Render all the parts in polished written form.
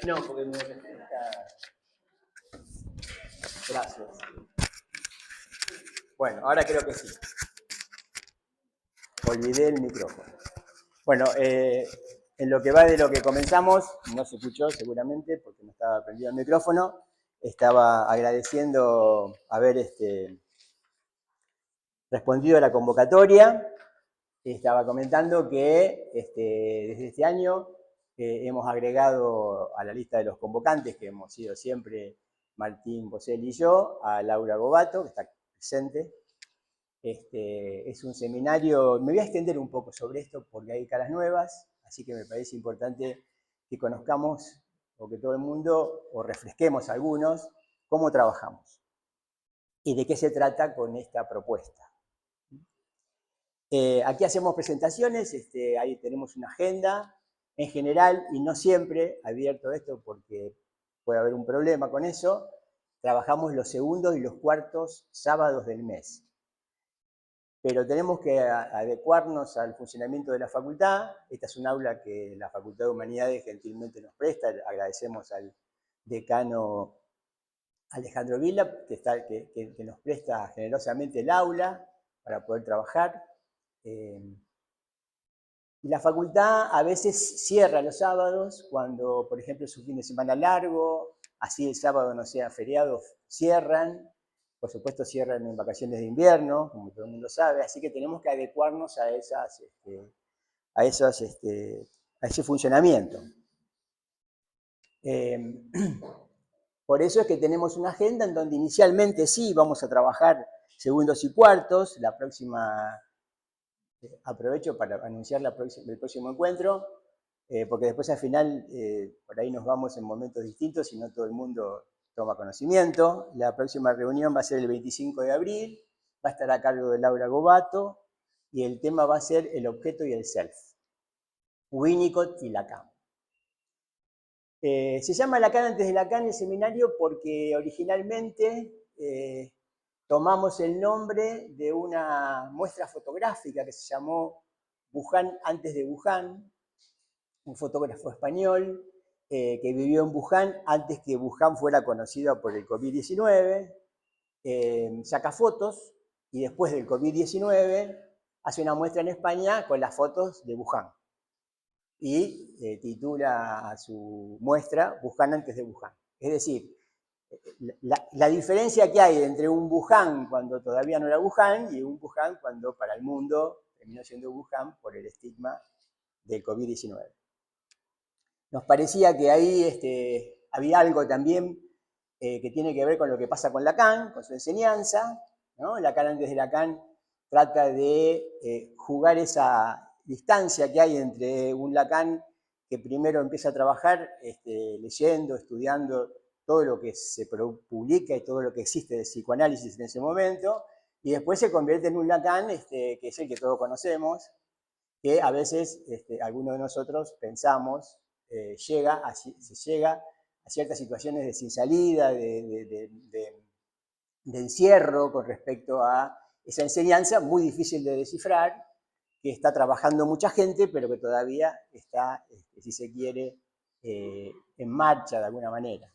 No, porque me refresca. Gracias. Bueno, ahora creo que sí. Olvidé el micrófono. Bueno, en lo que va de lo que comenzamos, no se escuchó seguramente porque no estaba prendido el micrófono. Estaba agradeciendo haber respondido a la convocatoria. Estaba comentando que desde este año hemos agregado a la lista de los convocantes, que hemos sido siempre Martín Boselli y yo, a Laura Gobato, que está presente. Es un seminario, me voy a extender un poco sobre esto porque hay caras nuevas, así que me parece importante que conozcamos, o que todo el mundo, o refresquemos algunos, cómo trabajamos y de qué se trata con esta propuesta. Aquí hacemos presentaciones, ahí tenemos una agenda, en general, y no siempre, advierto esto porque puede haber un problema con eso, trabajamos los segundos y los cuartos sábados del mes. Pero tenemos que adecuarnos al funcionamiento de la facultad. Esta es un aula que la Facultad de Humanidades gentilmente nos presta. Agradecemos al decano Alejandro Vila, que nos presta generosamente el aula para poder trabajar. Y la facultad a veces cierra los sábados, cuando, por ejemplo, es un fin de semana largo, así el sábado no sea feriado, cierran. Por supuesto, cierran en vacaciones de invierno, como todo el mundo sabe, así que tenemos que adecuarnos a ese funcionamiento. Por eso es que tenemos una agenda en donde inicialmente sí vamos a trabajar segundos y cuartos. La próxima, aprovecho para anunciar el próximo encuentro, porque después al final por ahí nos vamos en momentos distintos y no todo el mundo toma conocimiento. La próxima reunión va a ser el 25 de abril, va a estar a cargo de Laura Gobato, y el tema va a ser el objeto y el self, Winnicott y Lacan. Se llama Lacan antes de Lacan el seminario porque originalmente tomamos el nombre de una muestra fotográfica que se llamó Wuhan antes de Wuhan, un fotógrafo español que vivió en Wuhan antes que Wuhan fuera conocida por el COVID-19, saca fotos y después del COVID-19 hace una muestra en España con las fotos de Wuhan y titula a su muestra Wuhan antes de Wuhan. Es decir, la diferencia que hay entre un Wuhan cuando todavía no era Wuhan y un Wuhan cuando para el mundo terminó siendo Wuhan por el estigma del COVID-19. Nos parecía que ahí había algo también que tiene que ver con lo que pasa con Lacan, con su enseñanza, ¿no? Lacan antes de Lacan trata de jugar esa distancia que hay entre un Lacan que primero empieza a trabajar leyendo, estudiando todo lo que se publica y todo lo que existe de psicoanálisis en ese momento, y después se convierte en un Lacan que es el que todos conocemos, que a veces algunos de nosotros pensamos se llega a ciertas situaciones de sin salida, de encierro con respecto a esa enseñanza muy difícil de descifrar, que está trabajando mucha gente, pero que todavía está, si se quiere, en marcha de alguna manera.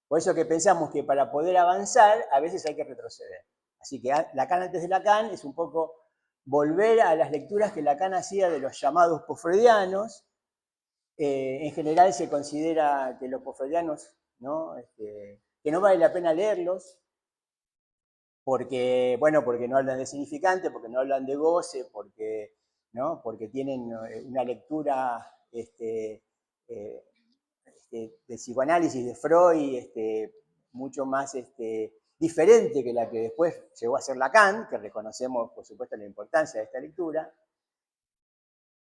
Por eso que pensamos que para poder avanzar, a veces hay que retroceder. Así que Lacan antes de Lacan es un poco volver a las lecturas que Lacan hacía de los llamados posfreudianos. En general se considera que los posfreudianos, ¿no? Que no vale la pena leerlos, porque, bueno, porque no hablan de significante, porque no hablan de goce, porque, ¿no? Porque tienen una lectura de psicoanálisis de Freud mucho más diferente que la que después llegó a ser Lacan, que reconocemos, por supuesto, la importancia de esta lectura.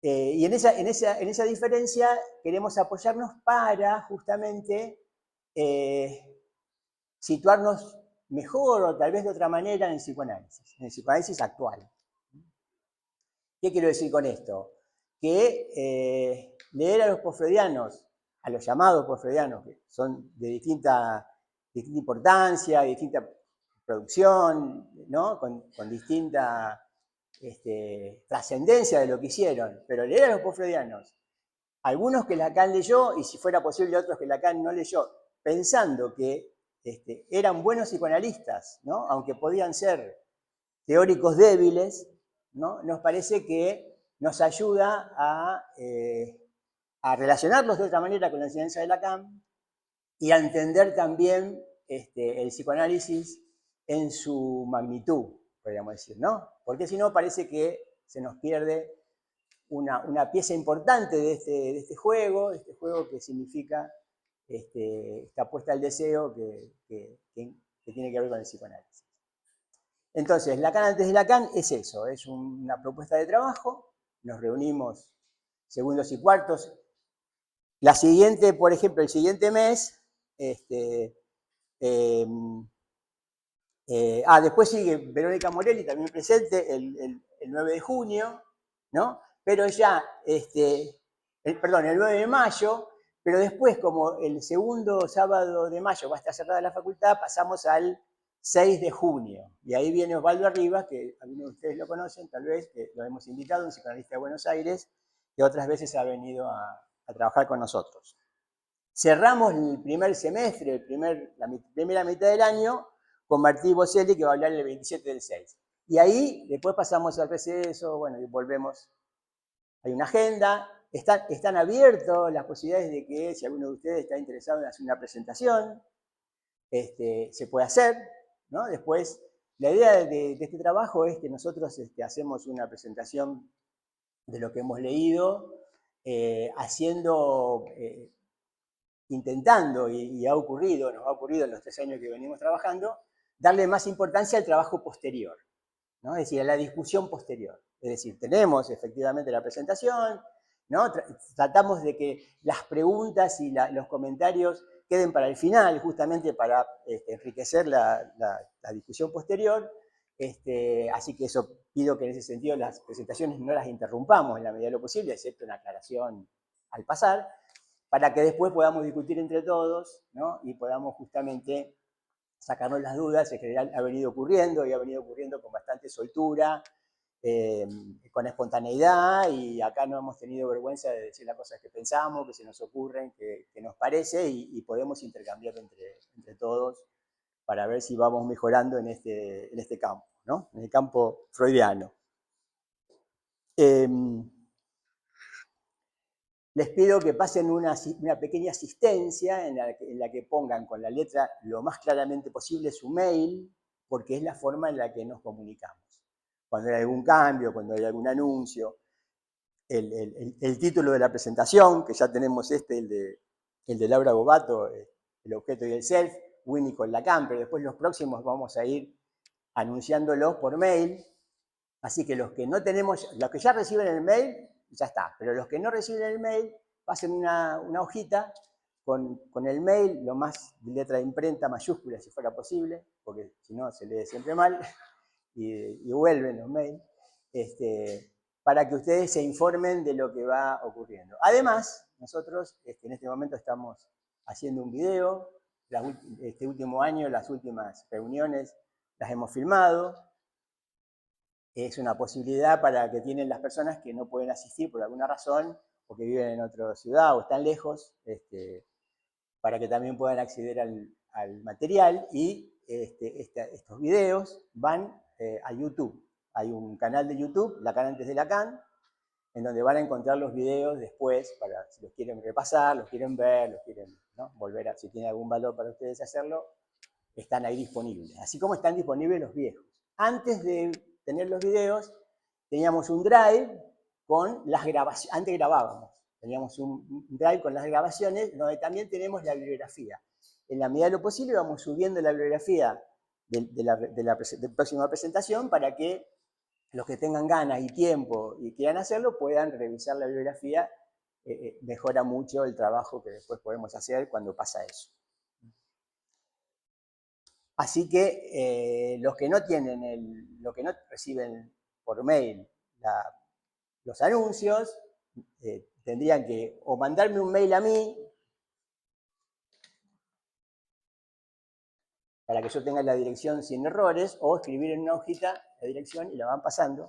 Y en esa diferencia queremos apoyarnos para justamente situarnos mejor o tal vez de otra manera en el psicoanálisis actual. ¿Qué quiero decir con esto? Que leer a los posfreudianos, a los llamados posfreudianos, que son de distinta importancia, distinta producción, ¿no? con distinta trascendencia de lo que hicieron, pero leer a los posfreudianos algunos que Lacan leyó, y si fuera posible otros que Lacan no leyó, pensando que eran buenos psicoanalistas, ¿no? Aunque podían ser teóricos débiles, ¿no? Nos parece que nos ayuda a relacionarlos de otra manera con la enseñanza de Lacan y a entender también el psicoanálisis en su magnitud, podríamos decir, ¿no? Porque si no parece que se nos pierde una pieza importante de este juego que significa esta apuesta al deseo que tiene que ver con el psicoanálisis. Entonces, Lacan antes de Lacan es eso, es una propuesta de trabajo, nos reunimos segundos y cuartos. La siguiente, por ejemplo, el siguiente mes, después sigue Verónica Morelli, también presente, el 9 de junio, ¿no? Pero ya, el 9 de mayo, pero después, como el segundo sábado de mayo va a estar cerrada la facultad, pasamos al 6 de junio. Y ahí viene Osvaldo Arribas, que algunos de ustedes lo conocen, tal vez, que lo hemos invitado, un psicoanalista de Buenos Aires, que otras veces ha venido a trabajar con nosotros. Cerramos el primer semestre, la primera mitad del año, con Martí Boselli, que va a hablar el 27 del 6. Y ahí después pasamos al receso, bueno, y volvemos. Hay una agenda, están abiertas las posibilidades de que si alguno de ustedes está interesado en hacer una presentación, se puede hacer, ¿no? Después, la idea de este trabajo es que nosotros hacemos una presentación de lo que hemos leído, intentando, y nos ha ocurrido en los 3 años que venimos trabajando, darle más importancia al trabajo posterior, ¿no? Es decir, a la discusión posterior. Es decir, tenemos efectivamente la presentación, ¿no? Tratamos de que las preguntas y los comentarios queden para el final, justamente para enriquecer la discusión posterior. Así que eso pido que en ese sentido las presentaciones no las interrumpamos en la medida de lo posible, excepto una aclaración al pasar, para que después podamos discutir entre todos, ¿no? Y podamos justamente sacarnos las dudas. En general ha venido ocurriendo y ha venido ocurriendo con bastante soltura, con espontaneidad, y acá no hemos tenido vergüenza de decir las cosas que pensamos, que se nos ocurren, que nos parece, y podemos intercambiar entre todos para ver si vamos mejorando en este campo, ¿no? En el campo freudiano. Les pido que pasen una pequeña asistencia en la que pongan con la letra lo más claramente posible su mail, porque es la forma en la que nos comunicamos. Cuando hay algún cambio, cuando hay algún anuncio, el título de la presentación, que ya tenemos el de Laura Bobato, el objeto y el self, Winnie con Lacan, pero después los próximos vamos a ir anunciándolos por mail. Así que los que no tenemos, los que ya reciben el mail, ya está. Pero los que no reciben el mail, pasen una hojita con el mail, lo más de letra de imprenta mayúscula si fuera posible, porque si no se lee siempre mal, y vuelven los mails, para que ustedes se informen de lo que va ocurriendo. Además, nosotros en este momento estamos haciendo un video. Este último año, las últimas reuniones las hemos filmado. Es una posibilidad para que tienen las personas que no pueden asistir por alguna razón, o que viven en otra ciudad o están lejos, para que también puedan acceder al material. Y estos videos van a YouTube. Hay un canal de YouTube, Lacan antes de Lacan, en donde van a encontrar los videos después, para si los quieren repasar, los quieren ver, los quieren, ¿no? Volver a, si tiene algún valor para ustedes hacerlo, están ahí disponibles. Así como están disponibles los viejos. Antes de tener los videos, teníamos un drive con las grabaciones. Antes grabábamos, teníamos un drive con las grabaciones, donde también tenemos la bibliografía. En la medida de lo posible vamos subiendo la bibliografía de la próxima presentación, para que los que tengan ganas y tiempo y quieran hacerlo puedan revisar la bibliografía. Mejora mucho el trabajo que después podemos hacer cuando pasa eso. Así que los que no reciben por mail los anuncios, tendrían que o mandarme un mail a mí, para que yo tenga la dirección sin errores, o escribir en una hojita la dirección y la van pasando.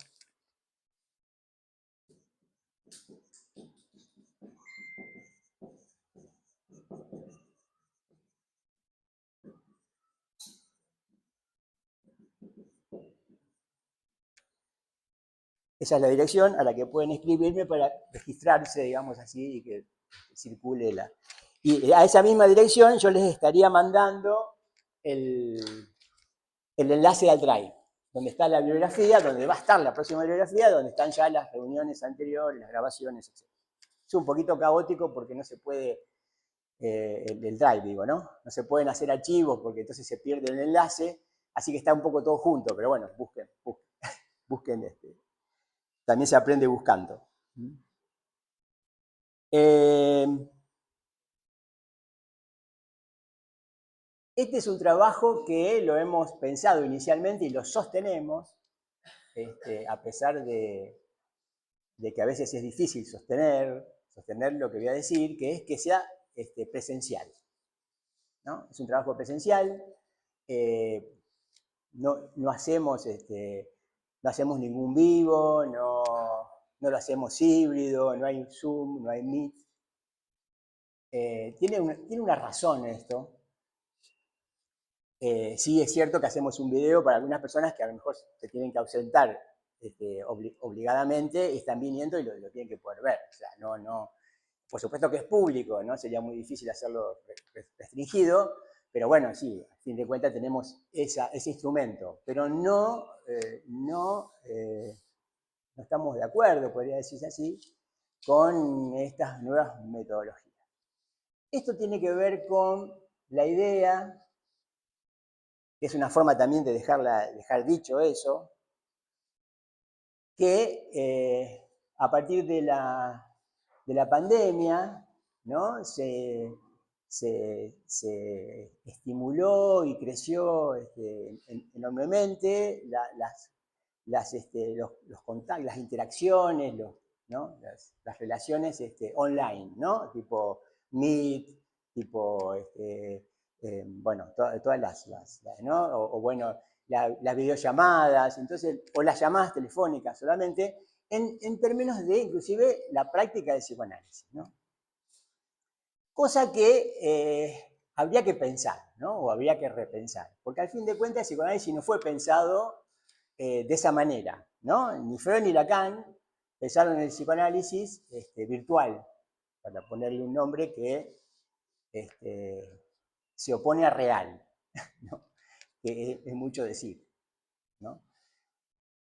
esa es la dirección a la que pueden escribirme para registrarse, digamos así, y que circule la... Y a esa misma dirección yo les estaría mandando el enlace al Drive, donde está la bibliografía, donde va a estar la próxima bibliografía, donde están ya las reuniones anteriores, las grabaciones, etc. Es un poquito caótico porque no se puede, el Drive digo, ¿no? No se pueden hacer archivos porque entonces se pierde el enlace, así que está un poco todo junto, pero bueno, busquen también se aprende buscando. Este es un trabajo que lo hemos pensado inicialmente y lo sostenemos, a pesar de que a veces es difícil sostener lo que voy a decir, que es que sea presencial, ¿no? Es un trabajo presencial, no hacemos ningún vivo, no lo hacemos híbrido, no hay Zoom, no hay Meet. Tiene una razón esto. Sí es cierto que hacemos un video para algunas personas que a lo mejor se tienen que ausentar obligadamente, están viniendo y lo tienen que poder ver. O sea, por supuesto que es público, ¿no? Sería muy difícil hacerlo restringido, pero bueno, sí, a fin de cuentas tenemos ese instrumento, pero no estamos de acuerdo, podría decirse así, con estas nuevas metodologías. Esto tiene que ver con la idea, que es una forma también de dejar dicho eso, que a partir de la pandemia, ¿no? se estimuló y creció enormemente los contactos, las interacciones, ¿no? las relaciones online, ¿no? Tipo Meet, tipo, bueno, todas ¿no? O bueno, las videollamadas, entonces, o las llamadas telefónicas solamente, en términos de inclusive la práctica del psicoanálisis, ¿no? Cosa que habría que pensar, ¿no? O habría que repensar, porque al fin de cuentas el psicoanálisis no fue pensado de esa manera, ¿no? Ni Freud ni Lacan pensaron en el psicoanálisis virtual, para ponerle un nombre que se opone a real, ¿no? Que es mucho decir, ¿no?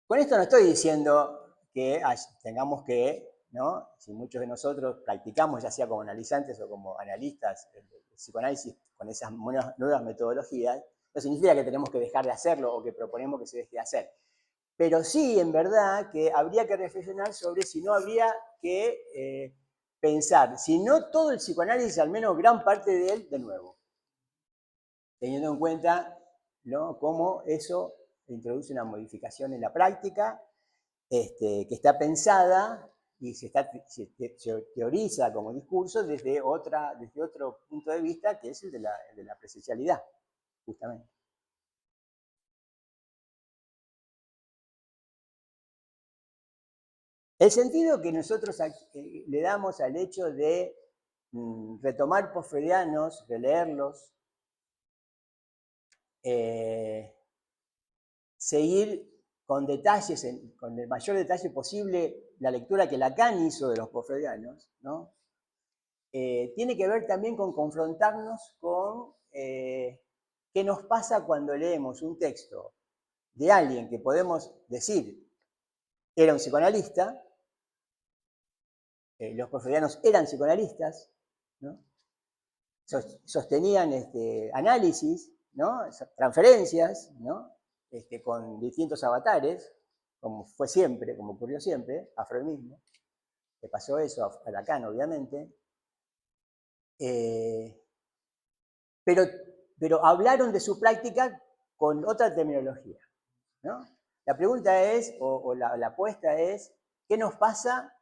Con esto no estoy diciendo que tengamos que, ¿no? Si muchos de nosotros practicamos, ya sea como analizantes o como analistas, el psicoanálisis con esas nuevas metodologías, no significa que tenemos que dejar de hacerlo o que proponemos que se deje de hacer. Pero sí, en verdad, que habría que reflexionar sobre si no habría que pensar, si no todo el psicoanálisis, al menos gran parte de él, de nuevo. Teniendo en cuenta, ¿no? Cómo eso introduce una modificación en la práctica, que está pensada y se teoriza como discurso desde otro punto de vista, que es el de la presencialidad, justamente. El sentido que nosotros le damos al hecho de retomar postfreudianos, de leerlos, seguir con detalles, con el mayor detalle posible, la lectura que Lacan hizo de los postfreudianos, ¿no? Tiene que ver también con confrontarnos con qué nos pasa cuando leemos un texto de alguien que podemos decir era un psicoanalista, los postfreudianos eran psicoanalistas, ¿no? Sostenían análisis, ¿no? Transferencias, ¿no? Con distintos avatares, como fue siempre, como ocurrió siempre, a Freud mismo, le pasó eso a Lacan, obviamente, pero hablaron de su práctica con otra terminología, ¿no? La pregunta es, o la apuesta es, ¿qué nos pasa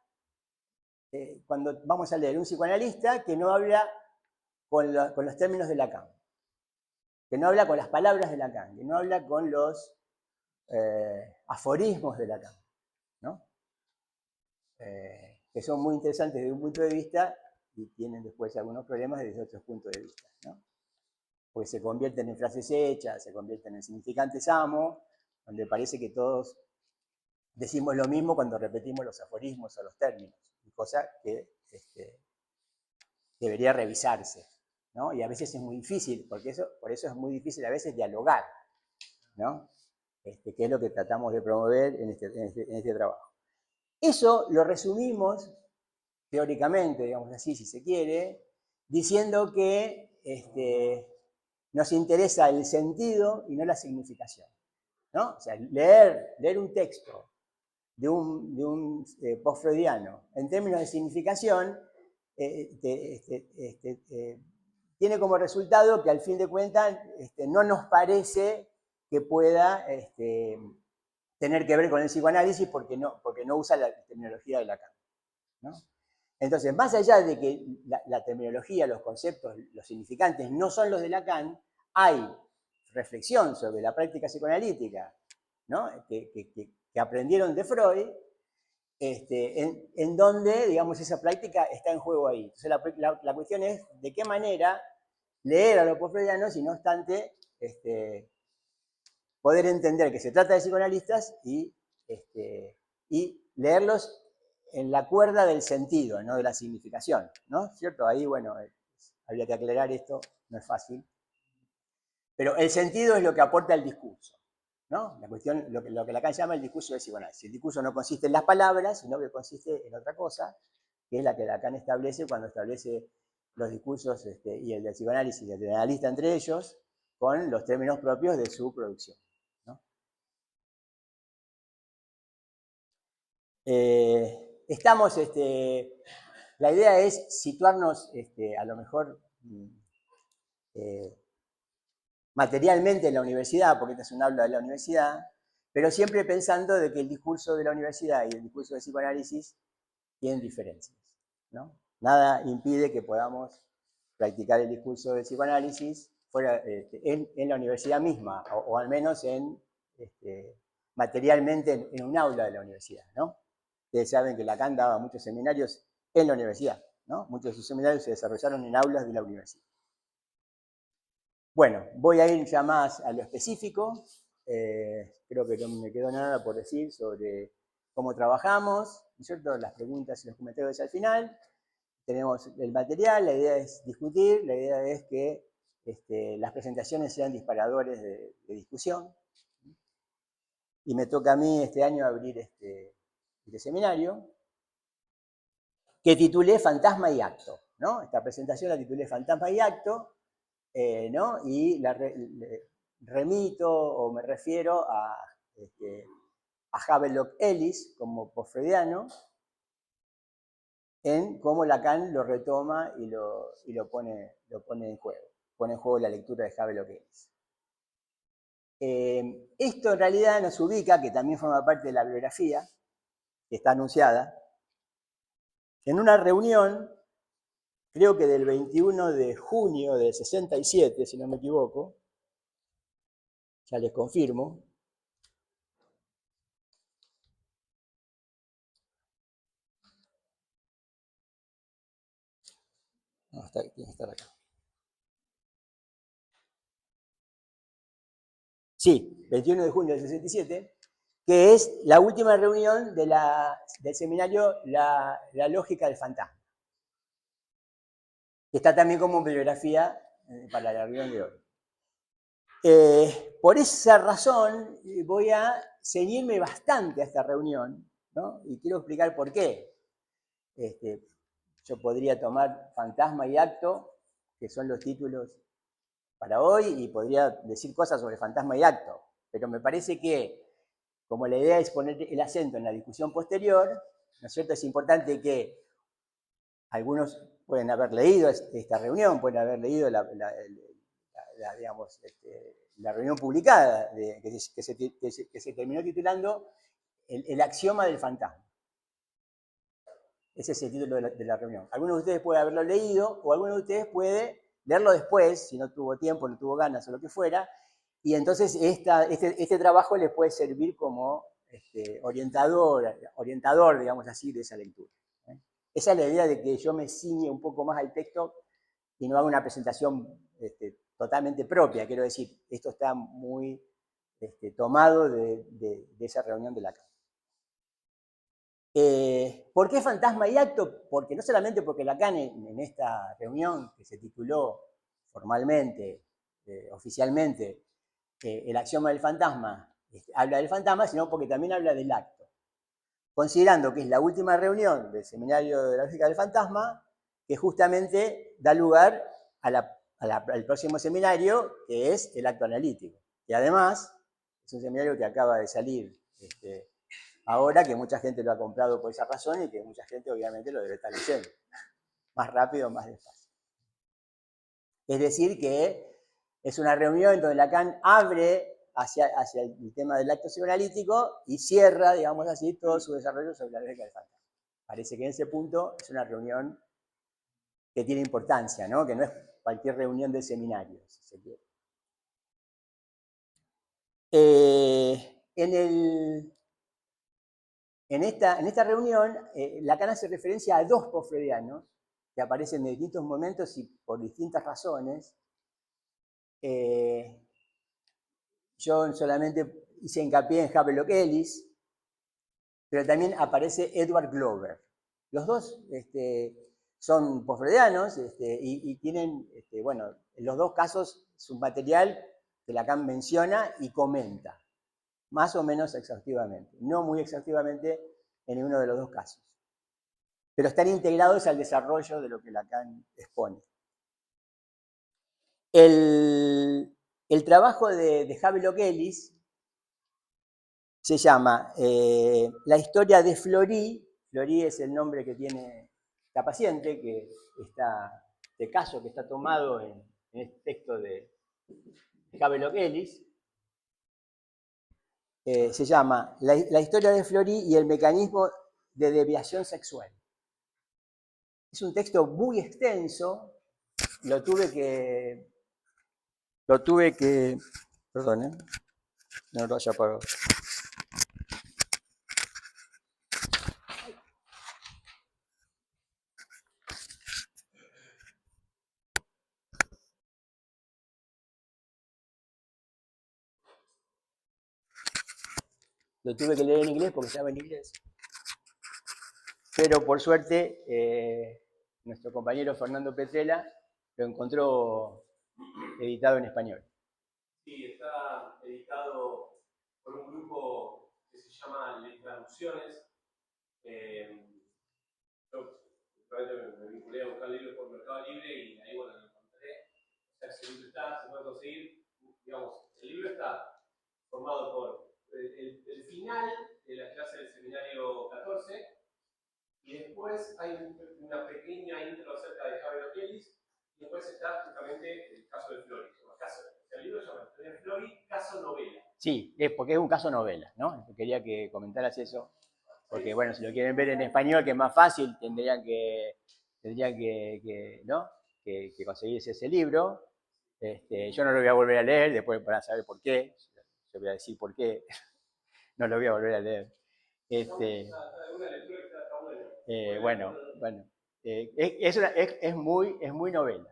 cuando vamos a leer un psicoanalista que no habla con los términos de Lacan, que no habla con las palabras de Lacan, que no habla con los aforismos de Lacan, ¿no? Que son muy interesantes desde un punto de vista y tienen después algunos problemas desde otros puntos de vista, ¿no? Porque se convierten en frases hechas, se convierten en significantes amo, donde parece que todos decimos lo mismo cuando repetimos los aforismos o los términos, cosa que debería revisarse, ¿no? Y a veces es muy difícil, por eso es muy difícil a veces dialogar, ¿no? Que es lo que tratamos de promover en este trabajo. Eso lo resumimos teóricamente, digamos así, si se quiere, diciendo que nos interesa el sentido y no la significación, ¿no? O sea, leer un texto de un post-freudiano en términos de significación tiene como resultado que al fin de cuentas no nos parece que pueda tener que ver con el psicoanálisis porque no usa la terminología de Lacan, ¿no? Entonces, más allá de que la terminología, los conceptos, los significantes no son los de Lacan, hay reflexión sobre la práctica psicoanalítica, ¿no? que aprendieron de Freud, en donde, digamos, esa práctica está en juego ahí. Entonces, la cuestión es de qué manera leer a los postfreudianos y, no obstante, poder entender que se trata de psicoanalistas y leerlos en la cuerda del sentido, no de la significación, ¿no? ¿Cierto? Ahí, bueno, habría que aclarar esto, no es fácil. Pero el sentido es lo que aporta el discurso, ¿no? La cuestión, lo que Lacan llama el discurso de psicoanálisis. El discurso no consiste en las palabras, sino que consiste en otra cosa, que es la que Lacan establece cuando establece los discursos y el del psicoanálisis y el del analista entre ellos, con los términos propios de su producción, ¿no? Estamos, la idea es situarnos a lo mejor materialmente en la universidad, porque esta es un aula de la universidad, pero siempre pensando de que el discurso de la universidad y el discurso de psicoanálisis tienen diferencias, ¿no? Nada impide que podamos practicar el discurso del psicoanálisis fuera, en la universidad misma, o al menos materialmente en un aula de la universidad, ¿no? Ustedes saben que Lacan daba muchos seminarios en la universidad, ¿no? Muchos de sus seminarios se desarrollaron en aulas de la universidad. Bueno, voy a ir ya más a lo específico. Creo que no me quedó nada por decir sobre cómo trabajamos, ¿no es cierto? Las preguntas y los comentarios al final. Tenemos el material, la idea es discutir, la idea es que las presentaciones sean disparadores de discusión. Y me toca a mí este año abrir este seminario, que titulé Fantasma y Acto, ¿no? Esta presentación la titulé Fantasma y Acto, ¿no? Y remito o me refiero a Havelock Ellis como postfreudiano, en cómo Lacan lo retoma y lo pone en juego. Pone en juego la lectura de Havelock Ellis. Esto en realidad nos ubica, que también forma parte de la bibliografía, que está anunciada, en una reunión, creo que del 21 de junio del 67, si no me equivoco, ya les confirmo. No, tiene que estar acá. Sí, 21 de junio del 67, que es la última reunión del seminario La lógica del fantasma, que está también como bibliografía para la reunión de hoy. Por esa razón voy a ceñirme bastante a esta reunión, ¿no? Y quiero explicar por qué. Yo podría tomar Fantasma y Acto, que son los títulos para hoy, y podría decir cosas sobre Fantasma y Acto, pero me parece que, como la idea es poner el acento en la discusión posterior, ¿no es cierto? Es importante que algunos pueden haber leído esta reunión, pueden haber leído digamos, la reunión publicada que se terminó titulando el axioma del fantasma. Ese es el título de la reunión. Algunos de ustedes pueden haberlo leído, o algunos de ustedes pueden leerlo después, si no tuvo tiempo, no tuvo ganas o lo que fuera, y entonces este trabajo les puede servir como orientador, digamos así, de esa lectura. Esa es la idea de que yo me ciñe un poco más al texto y no haga una presentación totalmente propia. Quiero decir, esto está muy tomado de esa reunión de Lacan. ¿Por qué fantasma y acto? Porque no solamente porque Lacan en esta reunión que se tituló formalmente, oficialmente, el axioma del fantasma, habla del fantasma, sino porque también habla del acto. Considerando que es la última reunión del Seminario de la Lógica del Fantasma, que justamente da lugar al próximo seminario, que es el acto analítico. Y además, es un seminario que acaba de salir ahora, que mucha gente lo ha comprado por esa razón y que mucha gente obviamente lo debe estar leyendo. Más rápido, más despacio. Es decir, que es una reunión donde Lacan abre hacia el tema del acto psicoanalítico y cierra, digamos así, todo su desarrollo sobre la lógica del fantasma. Parece que en ese punto es una reunión que tiene importancia, ¿no? Que no es cualquier reunión del seminario, si se quiere. En esta reunión, Lacan hace referencia a dos postfreudianos que aparecen en distintos momentos y por distintas razones. Yo solamente hice hincapié en Havelock Ellis, pero también aparece Edward Glover. Los dos son postfreudianos y tienen, bueno, en los dos casos es un material que Lacan menciona y comenta, más o menos exhaustivamente, no muy exhaustivamente en ninguno de los dos casos, pero están integrados al desarrollo de lo que Lacan expone. El trabajo de Havelock Ellis se llama La historia de Fleury. Fleury es el nombre que tiene la paciente, este caso que está tomado en este texto de Havelock Ellis. Se llama la historia de Fleury y el mecanismo de desviación sexual. Es un texto muy extenso, lo tuve que, perdón, no lo haya apagado. Lo tuve que leer en inglés porque estaba en inglés. Pero por suerte, nuestro compañero Fernando Petrella lo encontró editado en español. Sí, está editado por un grupo que se llama Les Traducciones. Yo me vinculé a buscar libros por Mercado Libre y ahí, bueno, lo encontré. O sea, ese libro está, se puede conseguir. Digamos, el libro está formado por el final de la clase del seminario 14 y después hay una pequeña intro acerca de Havelock Ellis y después está justamente el caso de Fleury. El libro se llama Historia de Fleury, caso novela. Sí, porque es un caso novela, ¿no? Quería que comentaras eso, porque bueno, si lo quieren ver en español, que es más fácil, tendrían que ¿no? que conseguirse ese libro. Yo no lo voy a volver a leer, después para saber por qué, yo voy a decir por qué, no lo voy a volver a leer. Bueno, es muy novela.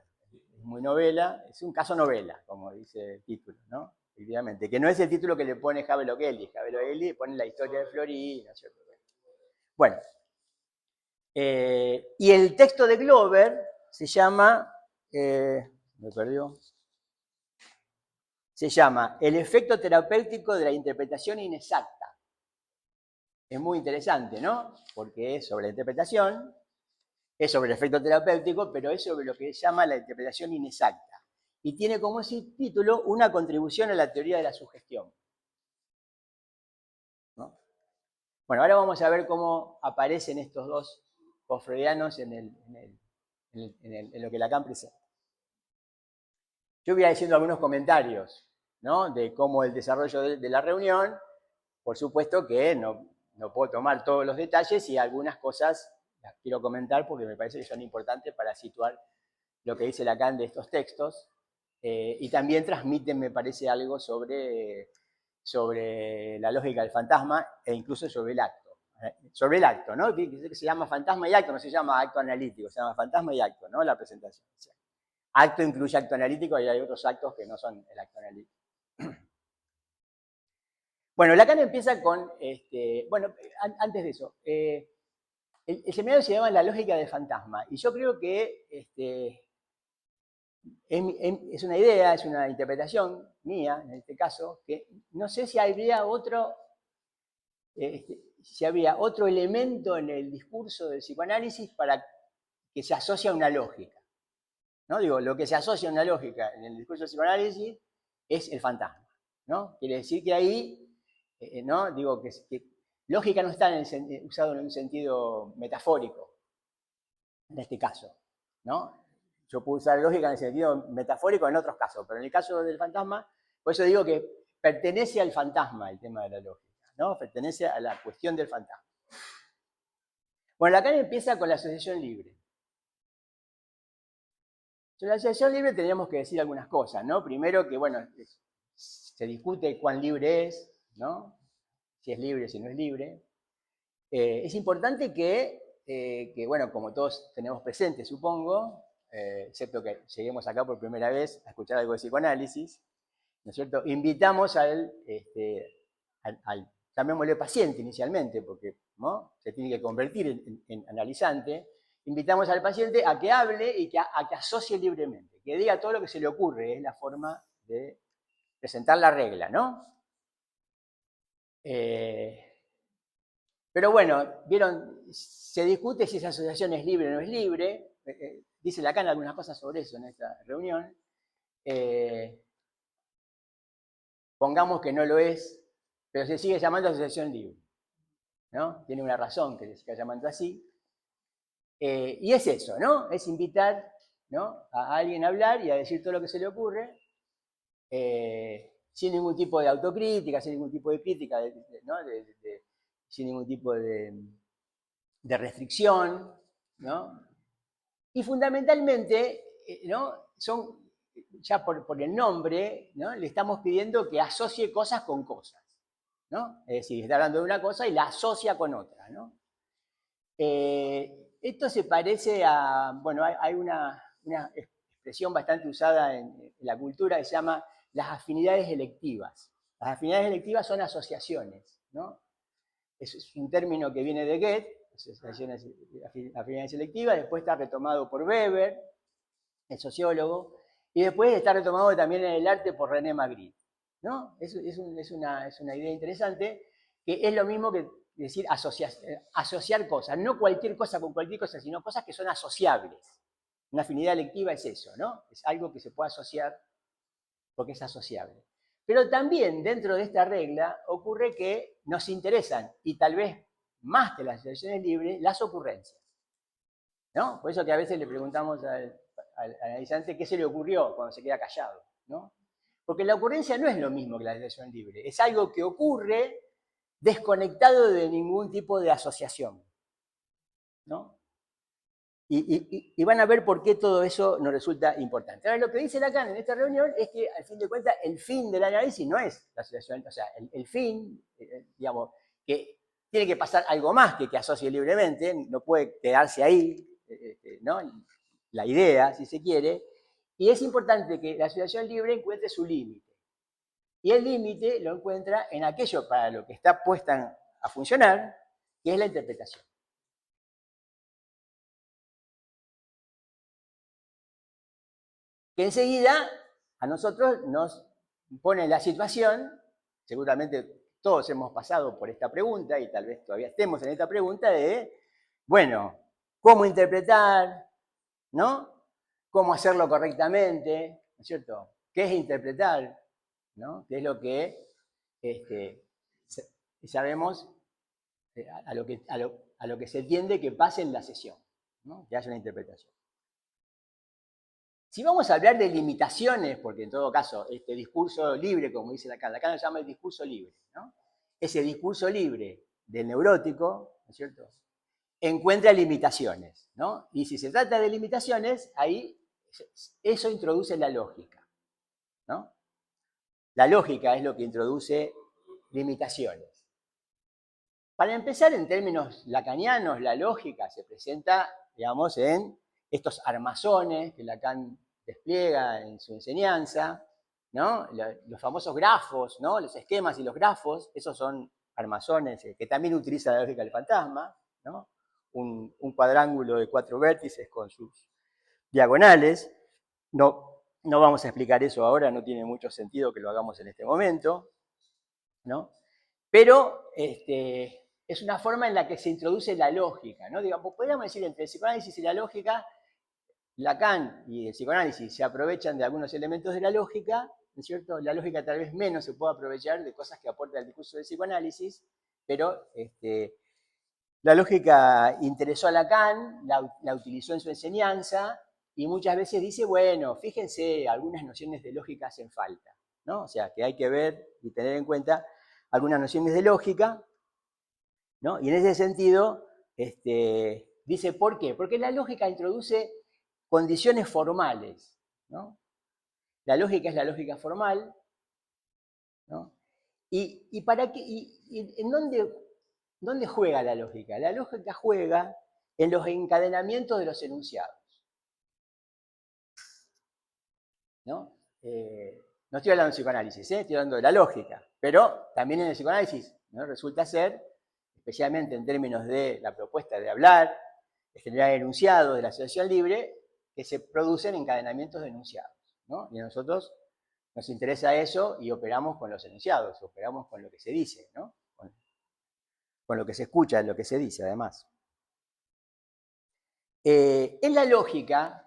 Es muy novela, es un caso novela, como dice el título, ¿no? Efectivamente, que no es el título que le pone Havelock Ellis. Havelock Ellis pone la historia de Fleury, ¿no es cierto? Bueno, y el texto de Glover se llama, me perdió, se llama El efecto terapéutico de la interpretación inexacta. Es muy interesante, ¿no? Porque es sobre la interpretación, es sobre el efecto terapéutico, pero es sobre lo que se llama la interpretación inexacta. Y tiene como título una contribución a la teoría de la sugestión. ¿No? Bueno, ahora vamos a ver cómo aparecen estos dos postfreudianos en lo que Lacan presenta. Yo voy a ir haciendo algunos comentarios, ¿no? De cómo el desarrollo de la reunión, por supuesto que no puedo tomar todos los detalles y algunas cosas las quiero comentar porque me parece que son importantes para situar lo que dice Lacan de estos textos, y también transmiten, me parece, algo sobre la lógica del fantasma e incluso sobre el acto. Sobre el acto, ¿no? Que se llama fantasma y acto, no se llama acto analítico, se llama fantasma y acto, ¿no? La presentación. Acto incluye acto analítico y hay otros actos que no son el acto analítico. Bueno, Lacan empieza con, bueno, antes de eso, el seminario se llama La lógica del fantasma, y yo creo que es una idea, es una interpretación mía, en este caso, que no sé si habría si habría otro elemento en el discurso del psicoanálisis para que se asocie a una lógica. ¿No? Digo, lo que se asocia a una lógica en el discurso del psicoanálisis es el fantasma, ¿no? Quiere decir que ahí, ¿no? Digo que lógica no está usado en un sentido metafórico, en este caso, ¿no? Yo puedo usar lógica en el sentido metafórico en otros casos, pero en el caso del fantasma, por eso digo que pertenece al fantasma el tema de la lógica, ¿no? Pertenece a la cuestión del fantasma. Bueno, Lacan empieza con la asociación libre. Sobre la asociación libre tendríamos que decir algunas cosas, ¿no? Primero que, bueno, se discute cuán libre es, ¿no? Si es libre, si no es libre. Es importante que, bueno, como todos tenemos presente, supongo, excepto que lleguemos acá por primera vez a escuchar algo de psicoanálisis, ¿no es cierto? Invitamos al llamémosle paciente inicialmente, porque ¿no? Se tiene que convertir en analizante. Invitamos al paciente a que hable y a que asocie libremente, que diga todo lo que se le ocurre, es la forma de presentar la regla, ¿no? Pero bueno, vieron, se discute si esa asociación es libre o no es libre. Dice Lacan algunas cosas sobre eso en esta reunión. Pongamos que no lo es, pero se sigue llamando asociación libre, ¿no? Tiene una razón que se siga llamando así. Y es eso, ¿no? Es invitar, ¿no? A alguien a hablar y a decir todo lo que se le ocurre, sin ningún tipo de autocrítica, sin ningún tipo de crítica, ¿no? Sin ningún tipo de restricción, ¿no? Y fundamentalmente, ¿no? Son, ya por el nombre, ¿no? Le estamos pidiendo que asocie cosas con cosas, ¿no? Es decir, está hablando de una cosa y la asocia con otra, ¿no? Esto se parece a, bueno, hay una expresión bastante usada en la cultura que se llama las afinidades electivas. Las afinidades electivas son asociaciones, ¿no? Es un término que viene de Goethe, afinidades selectivas, después está retomado por Weber, el sociólogo, y después está retomado también en el arte por René Magritte, ¿no? Es una idea interesante, que es lo mismo que decir asociar cosas, no cualquier cosa con cualquier cosa, sino cosas que son asociables. Una afinidad electiva es eso, ¿no? Es algo que se puede asociar porque es asociable. Pero también dentro de esta regla ocurre que nos interesan, y tal vez más que las asociaciones libres, las ocurrencias, ¿no? Por eso que a veces le preguntamos al analizante qué se le ocurrió cuando se queda callado, ¿no? Porque la ocurrencia no es lo mismo que la asociación libre, es algo que ocurre desconectado de ningún tipo de asociación, ¿no? Y van a ver por qué todo eso nos resulta importante. Ahora, lo que dice Lacan en esta reunión es que, al fin de cuentas, el fin del análisis no es la asociación, o sea, el fin, digamos, que tiene que pasar algo más que asocie libremente, no puede quedarse ahí, ¿no? La idea, si se quiere, y es importante que la asociación libre encuentre su límite. Y el límite lo encuentra en aquello para lo que está puesta a funcionar, que es la interpretación. Que enseguida a nosotros nos pone la situación, seguramente todos hemos pasado por esta pregunta y tal vez todavía estemos en esta pregunta de, bueno, ¿cómo interpretar? ¿No? ¿Cómo hacerlo correctamente? ¿No es cierto? ¿Qué es interpretar? ¿No? ¿Qué es lo que sabemos a lo que se tiende que pase en la sesión? ¿No? Que haya una interpretación. Si vamos a hablar de limitaciones, porque en todo caso, este discurso libre, como dice Lacan, Lacan lo llama el discurso libre, ¿no? Ese discurso libre del neurótico, ¿no es cierto?, encuentra limitaciones, ¿no? Y si se trata de limitaciones, ahí eso introduce la lógica, ¿no? La lógica es lo que introduce limitaciones. Para empezar, en términos lacanianos, la lógica se presenta, digamos, en estos armazones que Lacan despliega en su enseñanza, ¿no? Los famosos grafos, ¿no? Los esquemas y los grafos, esos son armazones que también utilizan la lógica del fantasma, ¿no? Un cuadrángulo de 4 vértices con sus diagonales. No vamos a explicar eso ahora, no tiene mucho sentido que lo hagamos en este momento, ¿no? Pero es una forma en la que se introduce la lógica, ¿no? Digamos, podríamos decir, entre el psicoanálisis y la lógica, Lacan y el psicoanálisis se aprovechan de algunos elementos de la lógica, ¿no es cierto? La lógica tal vez menos se puede aprovechar de cosas que aporta el discurso del psicoanálisis, pero la lógica interesó a Lacan, la utilizó en su enseñanza, y muchas veces dice, bueno, fíjense, algunas nociones de lógica hacen falta, ¿no? O sea, que hay que ver y tener en cuenta algunas nociones de lógica, ¿no? Y en ese sentido, dice, ¿por qué? Porque la lógica introduce condiciones formales, ¿no? La lógica es la lógica formal, ¿no? ¿Y para qué? ¿Y en dónde juega la lógica? La lógica juega en los encadenamientos de los enunciados, ¿no? No estoy hablando de psicoanálisis, estoy hablando de la lógica, pero también en el psicoanálisis, ¿no? Resulta ser, especialmente en términos de la propuesta de hablar, de generar enunciados de la asociación libre, que se producen encadenamientos de enunciados, ¿no? Y a nosotros nos interesa eso y operamos con los enunciados, operamos con lo que se dice, ¿no? Con lo que se escucha, lo que se dice, además. En la lógica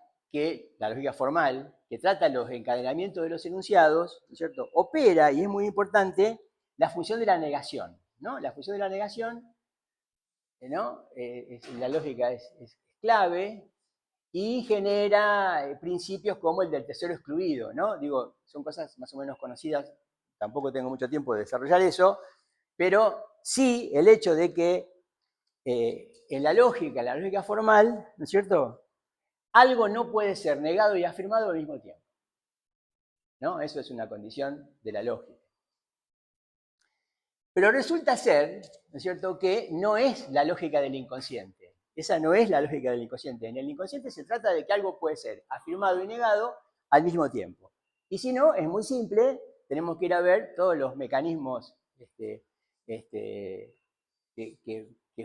formal, que trata los encadenamientos de los enunciados, ¿no es cierto?, opera, y es muy importante, la función de la negación, ¿no? La función de la negación, ¿no? La lógica es clave y genera principios como el del tesoro excluido, ¿no? Digo, son cosas más o menos conocidas, tampoco tengo mucho tiempo de desarrollar eso, pero sí el hecho de que en la lógica formal, ¿no es cierto?, algo no puede ser negado y afirmado al mismo tiempo, ¿no? Eso es una condición de la lógica. Pero resulta ser, ¿no es cierto?, que no es la lógica del inconsciente. Esa no es la lógica del inconsciente. En el inconsciente se trata de que algo puede ser afirmado y negado al mismo tiempo. Y si no, es muy simple, tenemos que ir a ver todos los mecanismos que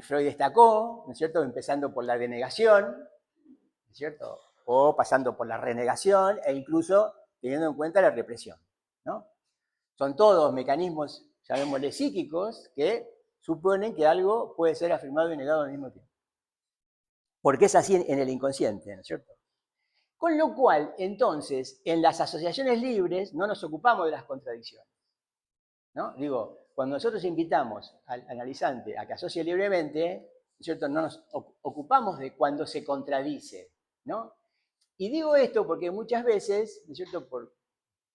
Freud destacó, ¿no es cierto?, empezando por la denegación, ¿no es cierto?, o pasando por la renegación e incluso teniendo en cuenta la represión, ¿no? Son todos mecanismos, llamémosle psíquicos, que suponen que algo puede ser afirmado y negado al mismo tiempo. Porque es así en el inconsciente, ¿no es cierto? Con lo cual, entonces, en las asociaciones libres no nos ocupamos de las contradicciones, ¿no? Digo, cuando nosotros invitamos al analizante a que asocie libremente, ¿no es cierto?, no nos ocupamos de cuando se contradice, ¿no? Y digo esto porque muchas veces, ¿no es cierto?, por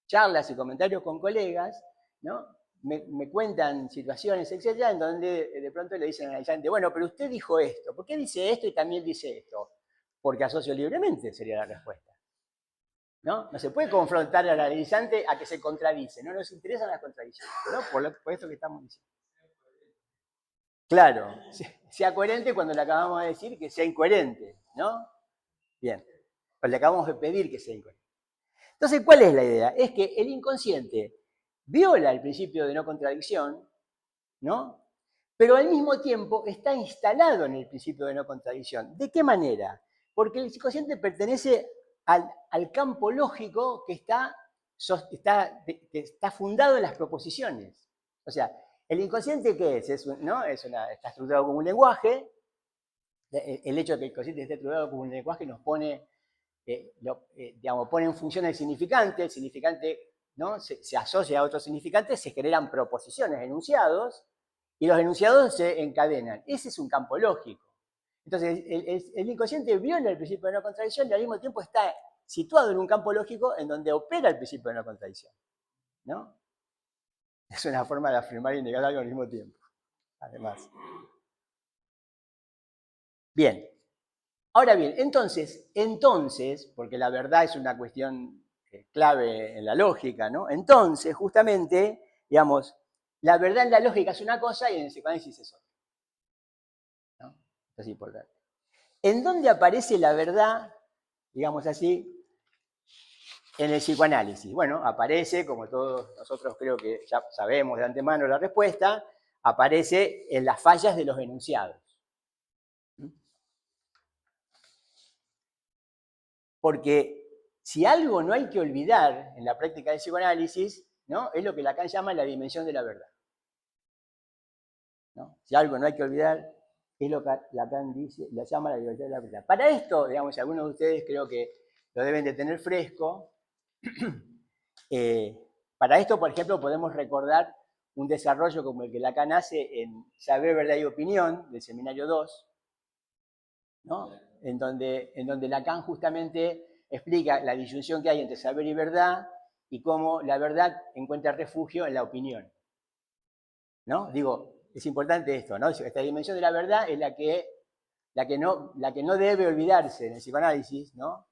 charlas y comentarios con colegas, ¿no?, me cuentan situaciones, etcétera, en donde de pronto le dicen al analizante, bueno, pero usted dijo esto, ¿por qué dice esto y también dice esto? Porque asocio libremente, sería la respuesta, ¿no? No se puede confrontar al analizante a que se contradice, no nos interesan las contradicciones, ¿no? Por esto que estamos diciendo. Claro, sea coherente cuando le acabamos de decir que sea incoherente, ¿no? Bien, pues le acabamos de pedir que sea incoherente. Entonces, ¿cuál es la idea? Es que el inconsciente viola el principio de no contradicción, ¿no? Pero al mismo tiempo está instalado en el principio de no contradicción. ¿De qué manera? Porque el inconsciente pertenece al campo lógico que está fundado en las proposiciones. O sea, ¿el inconsciente qué es? ¿No? Está estructurado como un lenguaje. El hecho de que el inconsciente esté estructurado como un lenguaje nos pone digamos, pone en función el significante ¿no?, se asocia a otros significantes, se generan proposiciones, enunciados, y los enunciados se encadenan. Ese es un campo lógico. Entonces, el inconsciente viola el principio de no contradicción y al mismo tiempo está situado en un campo lógico en donde opera el principio de no contradicción, ¿no? Es una forma de afirmar y negar algo al mismo tiempo, además. Bien. Ahora bien, entonces, porque la verdad es una cuestión clave en la lógica, ¿no? Entonces, justamente, digamos, la verdad en la lógica es una cosa y en el psicoanálisis es otra, ¿no? Eso es importante. ¿En dónde aparece la verdad, digamos así, en el psicoanálisis? Bueno, aparece, como todos nosotros creo que ya sabemos de antemano la respuesta, aparece en las fallas de los enunciados. Porque si algo no hay que olvidar en la práctica del psicoanálisis, ¿no?, es lo que Lacan llama la dimensión de la verdad, ¿no? Si algo no hay que olvidar, es lo que Lacan dice, la llama la dimensión de la verdad. Para esto, digamos, algunos de ustedes creo que lo deben de tener fresco. Para esto, por ejemplo, podemos recordar un desarrollo como el que Lacan hace en Saber, Verdad y Opinión, del Seminario 2, ¿no?, en donde Lacan justamente explica la disyunción que hay entre saber y verdad y cómo la verdad encuentra refugio en la opinión, ¿no? Digo, es importante esto, ¿no? Esta dimensión de la verdad es la que no debe olvidarse en el psicoanálisis, ¿no?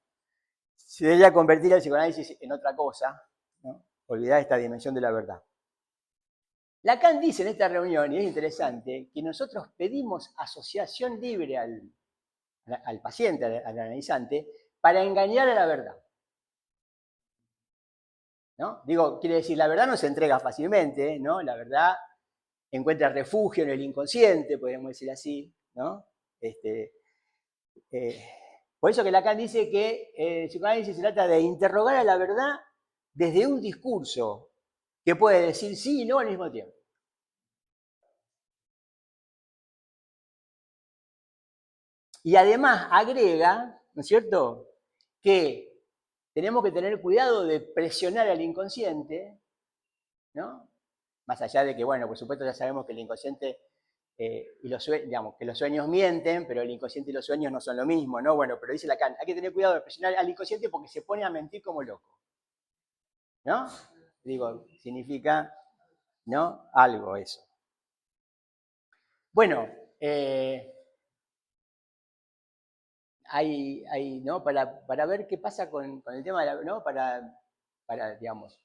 Se debería convertir el psicoanálisis en otra cosa, ¿no? Olvidar esta dimensión de la verdad. Lacan dice en esta reunión, y es interesante, que nosotros pedimos asociación libre al paciente, al analizante, para engañar a la verdad, ¿no? Digo, quiere decir, la verdad no se entrega fácilmente, ¿no? La verdad encuentra refugio en el inconsciente, podemos decir así, ¿no? Por eso que Lacan dice que el psicoanálisis se trata de interrogar a la verdad desde un discurso que puede decir sí y no al mismo tiempo. Y además agrega, ¿no es cierto?, que tenemos que tener cuidado de presionar al inconsciente, ¿no? Más allá de que, bueno, por supuesto ya sabemos que el inconsciente y digamos, que los sueños mienten, pero el inconsciente y los sueños no son lo mismo, ¿no? Bueno, pero dice Lacan, hay que tener cuidado de presionar al inconsciente porque se pone a mentir como loco, ¿no? Digo, significa, ¿no?, algo eso. Bueno, ¿no?, para ver qué pasa con el tema de la, ¿no?, digamos,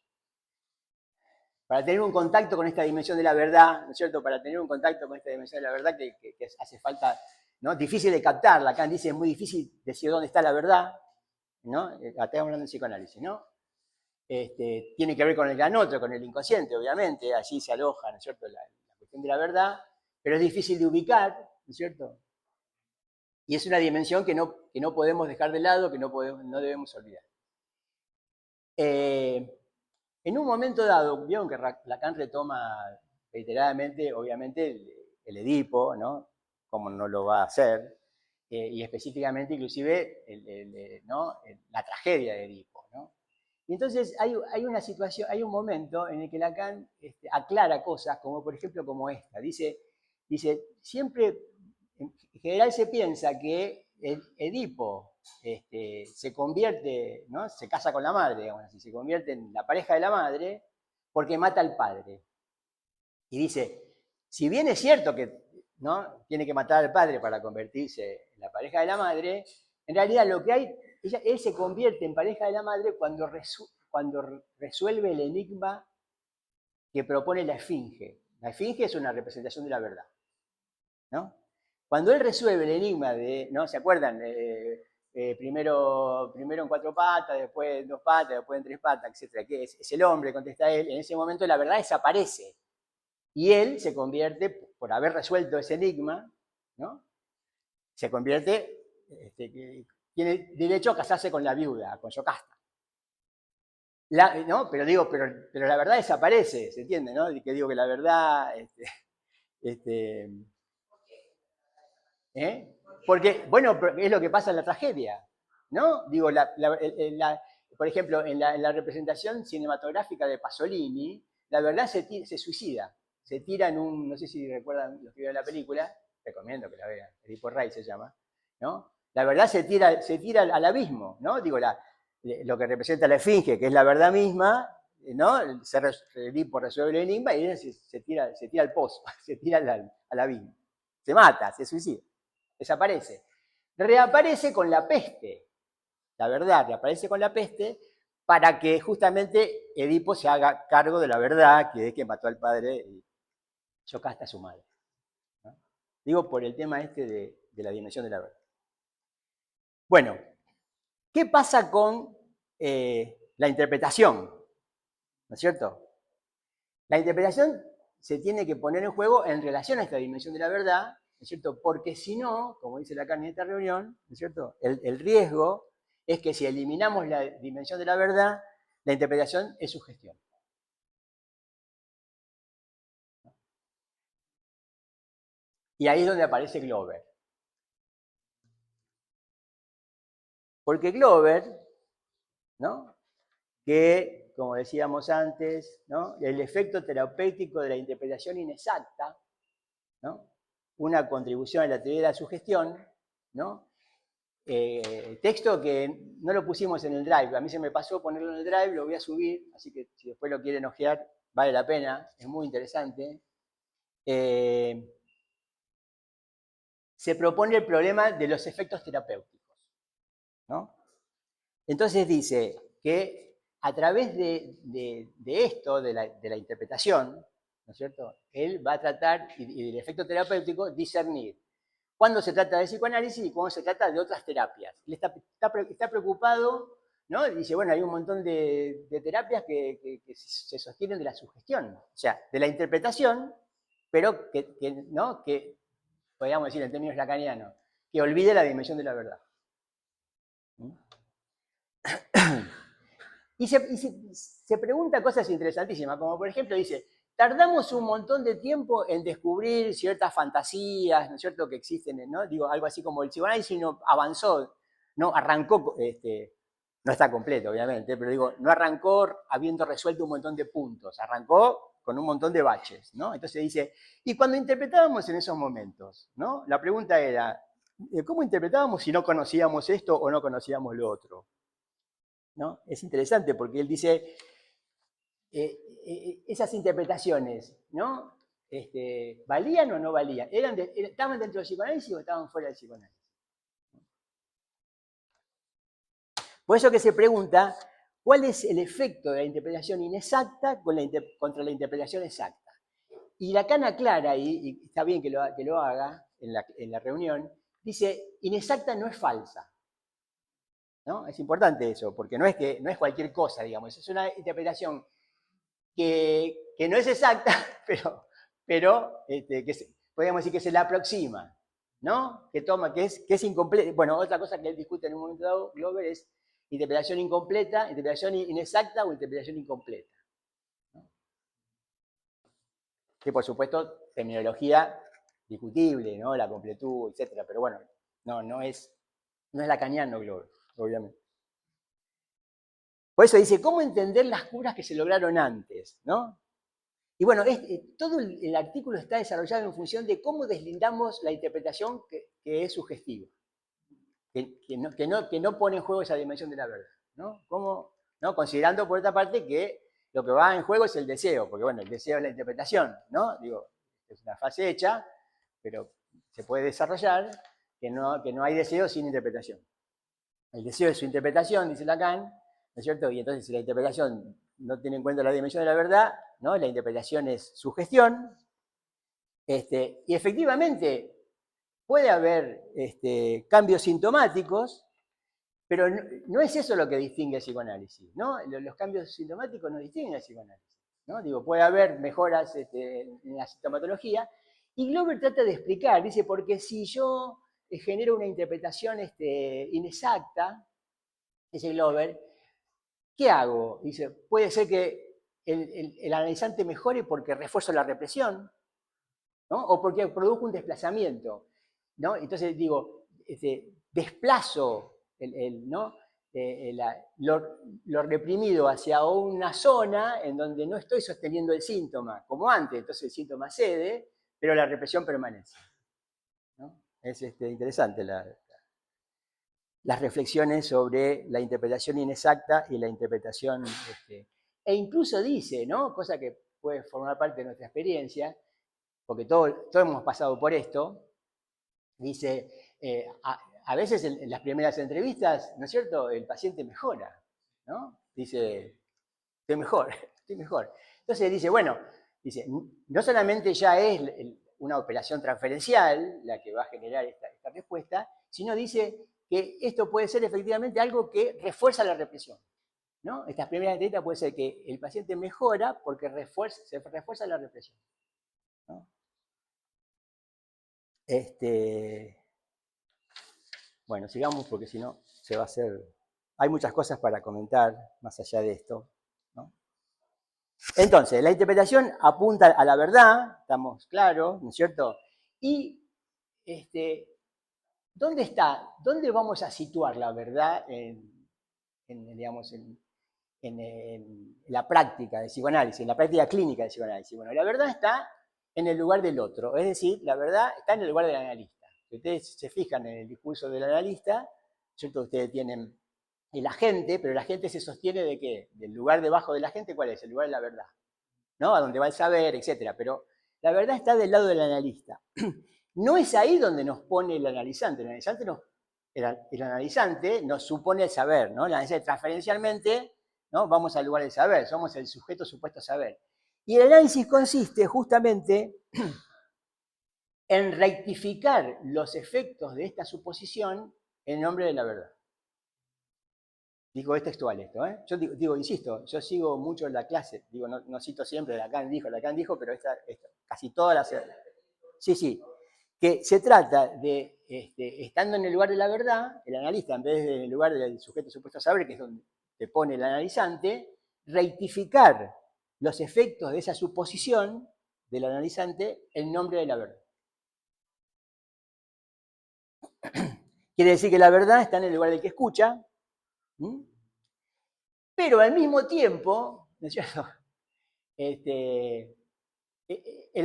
para tener un contacto con esta dimensión de la verdad, ¿no es cierto? Para tener un contacto con esta dimensión de la verdad que hace falta, ¿no? Difícil de captar. Lacan dice, es muy difícil decir dónde está la verdad, ¿no? Estamos hablando de psicoanálisis, ¿no? Tiene que ver con el gran otro, con el inconsciente, obviamente, allí se aloja, ¿no es cierto?, la cuestión de la verdad, pero es difícil de ubicar, ¿no es cierto? Y es una dimensión que no podemos dejar de lado, que no debemos olvidar. En un momento dado, vieron que Lacan retoma reiteradamente, obviamente, el Edipo, ¿no? Como no lo va a hacer, y específicamente, inclusive, ¿no?, la tragedia de Edipo, ¿no? Y entonces hay una situación, hay un momento en el que Lacan aclara cosas, como por ejemplo como esta. Dice, siempre, en general se piensa que el Edipo se convierte, ¿no?, se casa con la madre, digamos así, se convierte en la pareja de la madre porque mata al padre. Y dice, si bien es cierto que, ¿no?, tiene que matar al padre para convertirse en la pareja de la madre, en realidad lo que hay, él se convierte en pareja de la madre cuando resuelve el enigma que propone la esfinge. La esfinge es una representación de la verdad, ¿no? Cuando él resuelve el enigma de, ¿no?, ¿se acuerdan? Primero en 4 patas, después en 2 patas, después en 3 patas, etc. ¿Qué es el hombre? Contesta él. En ese momento la verdad desaparece. Y él se convierte, por haber resuelto ese enigma, ¿no?, se convierte, tiene derecho a casarse con la viuda, con Yocasta. ¿No? Pero digo, pero la verdad desaparece, ¿se entiende, no? Que digo que la verdad, porque, bueno, es lo que pasa en la tragedia, ¿no? Digo, por ejemplo, en la representación cinematográfica de Pasolini, la verdad se suicida, se tira en un, no sé si recuerdan los que vieron la película, recomiendo que la vean, Edipo Rey se llama, ¿no? La verdad se tira al abismo, ¿no? Digo, lo que representa la esfinge, que es la verdad misma, ¿no? Edipo resuelve el enigma y ella se tira al pozo, se tira al abismo, se mata, se suicida, desaparece. Reaparece con la peste, la verdad, reaparece con la peste para que justamente Edipo se haga cargo de la verdad, que es que mató al padre y Yocasta a su madre, ¿no? Digo, por el tema de la dimensión de la verdad. Bueno, ¿qué pasa con la interpretación, ¿no es cierto? La interpretación se tiene que poner en juego en relación a esta dimensión de la verdad, ¿no es cierto? Porque si no, como dice Lacan en esta reunión, ¿no es cierto? El riesgo es que si eliminamos la dimensión de la verdad, la interpretación es sugestión. Y ahí es donde aparece Glover. Porque Glover, ¿no? Que, como decíamos antes, ¿no? El efecto terapéutico de la interpretación inexacta, ¿no? Una contribución a la teoría de la sugestión, ¿no? Texto que no lo pusimos en el drive, a mí se me pasó ponerlo en el drive, lo voy a subir, así que si después lo quieren ojear, vale la pena, es muy interesante. Se propone el problema de los efectos terapéuticos, ¿no? Entonces dice que a través de esto, de la interpretación, ¿no es cierto? Él va a tratar, y del efecto terapéutico, discernir cuándo se trata de psicoanálisis y cuándo se trata de otras terapias. Él está preocupado, ¿no? Dice, bueno, hay un montón de terapias que se sostienen de la sugestión, o sea, de la interpretación, pero ¿no? Que podríamos decir en términos lacanianos, que olvide la dimensión de la verdad. Y se pregunta cosas interesantísimas, como por ejemplo dice, tardamos un montón de tiempo en descubrir ciertas fantasías, ¿no es cierto?, que existen, ¿no? Digo, algo así como el psicoanálisis no avanzó, no arrancó, no está completo, obviamente, pero digo, no arrancó habiendo resuelto un montón de puntos, arrancó con un montón de baches, ¿no? Entonces dice, y cuando interpretábamos en esos momentos, ¿no? La pregunta era, ¿cómo interpretábamos si no conocíamos esto o no conocíamos lo otro? ¿No? Es interesante porque él dice, esas interpretaciones, ¿no? ¿Valían o no valían? ¿Estaban dentro del psicoanálisis o estaban fuera del psicoanálisis? Por eso que se pregunta, ¿cuál es el efecto de la interpretación inexacta contra la interpretación exacta? Y Lacan aclara, y está bien que lo haga en la reunión, dice, inexacta no es falsa. ¿No? Es importante eso, porque no es cualquier cosa, digamos, es una interpretación que no es exacta, pero podríamos decir que se la aproxima, ¿no? Que es incompleta. Bueno, otra cosa que él discute en un momento dado, Glover, es interpretación incompleta, interpretación inexacta o interpretación incompleta, ¿no? Que por supuesto, terminología discutible, ¿no? La completud, etcétera, pero bueno, no es lacaniano Glover, obviamente. Por eso dice, ¿cómo entender las curas que se lograron antes? ¿No? Y bueno, todo el artículo está desarrollado en función de cómo deslindamos la interpretación que es sugestiva, que no pone en juego esa dimensión de la verdad, ¿no? ¿no? Considerando, por otra parte, que lo que va en juego es el deseo, porque bueno, el deseo es la interpretación, ¿no? Digo, es una fase hecha, pero se puede desarrollar que no hay deseo sin interpretación. El deseo es su interpretación, dice Lacan, ¿no es cierto? Y entonces si la interpretación no tiene en cuenta la dimensión de la verdad, ¿no? La interpretación es sugestión, y efectivamente puede haber cambios sintomáticos, pero no es eso lo que distingue el psicoanálisis, ¿no? Los cambios sintomáticos no distinguen el psicoanálisis, ¿no? Digo, puede haber mejoras en la sintomatología, y Glover trata de explicar, dice, porque si yo genero una interpretación inexacta, dice Glover, ¿qué hago? Dice, puede ser que el analizante mejore porque refuerzo la represión, ¿no? O porque produzco un desplazamiento, ¿no? Entonces digo, desplazo ¿no? Lo reprimido hacia una zona en donde no estoy sosteniendo el síntoma, como antes, entonces el síntoma cede, pero la represión permanece, ¿no? Es interesante las reflexiones sobre la interpretación inexacta y la interpretación, e incluso dice, ¿no? Cosa que puede formar parte de nuestra experiencia, porque todos hemos pasado por esto, dice, a veces en las primeras entrevistas, ¿no es cierto?, el paciente mejora, ¿no? Dice, estoy mejor, estoy mejor. Entonces dice, bueno, dice, no solamente ya es una operación transferencial la que va a generar esta respuesta, sino dice que esto puede ser efectivamente algo que refuerza la represión, ¿no? Estas primeras entrevistas puede ser que el paciente mejora porque se refuerza la represión, ¿no? Bueno, sigamos porque si no se va a hacer... Hay muchas cosas para comentar más allá de esto, ¿no? Entonces, la interpretación apunta a la verdad, estamos claros, ¿no es cierto? Y, ¿dónde está? ¿Dónde vamos a situar la verdad digamos, en la práctica de psicoanálisis, en la práctica clínica de psicoanálisis? Bueno, la verdad está en el lugar del otro, es decir, la verdad está en el lugar del analista. Si ustedes se fijan en el discurso del analista, ¿cierto? Ustedes tienen el agente, pero el agente se sostiene de qué? Del lugar debajo del agente, ¿cuál es? El lugar de la verdad, ¿no? A donde va el saber, etcétera. Pero la verdad está del lado del analista. No es ahí donde nos pone el analizante. El analizante nos supone el saber, ¿no? Transferencialmente, ¿no? Vamos al lugar del saber, somos el sujeto supuesto a saber. Y el análisis consiste justamente en rectificar los efectos de esta suposición en nombre de la verdad. Digo, es textual esto, ¿eh? Yo insisto, yo sigo mucho la clase, digo, no cito siempre Lacan dijo, pero casi todas las... Sí, que se trata de, estando en el lugar de la verdad, el analista, en vez del lugar del sujeto supuesto a saber, que es donde te pone el analizante, rectificar los efectos de esa suposición del analizante en nombre de la verdad. Quiere decir que la verdad está en el lugar del que escucha, ¿sí? Pero al mismo tiempo, ¿no es cierto? El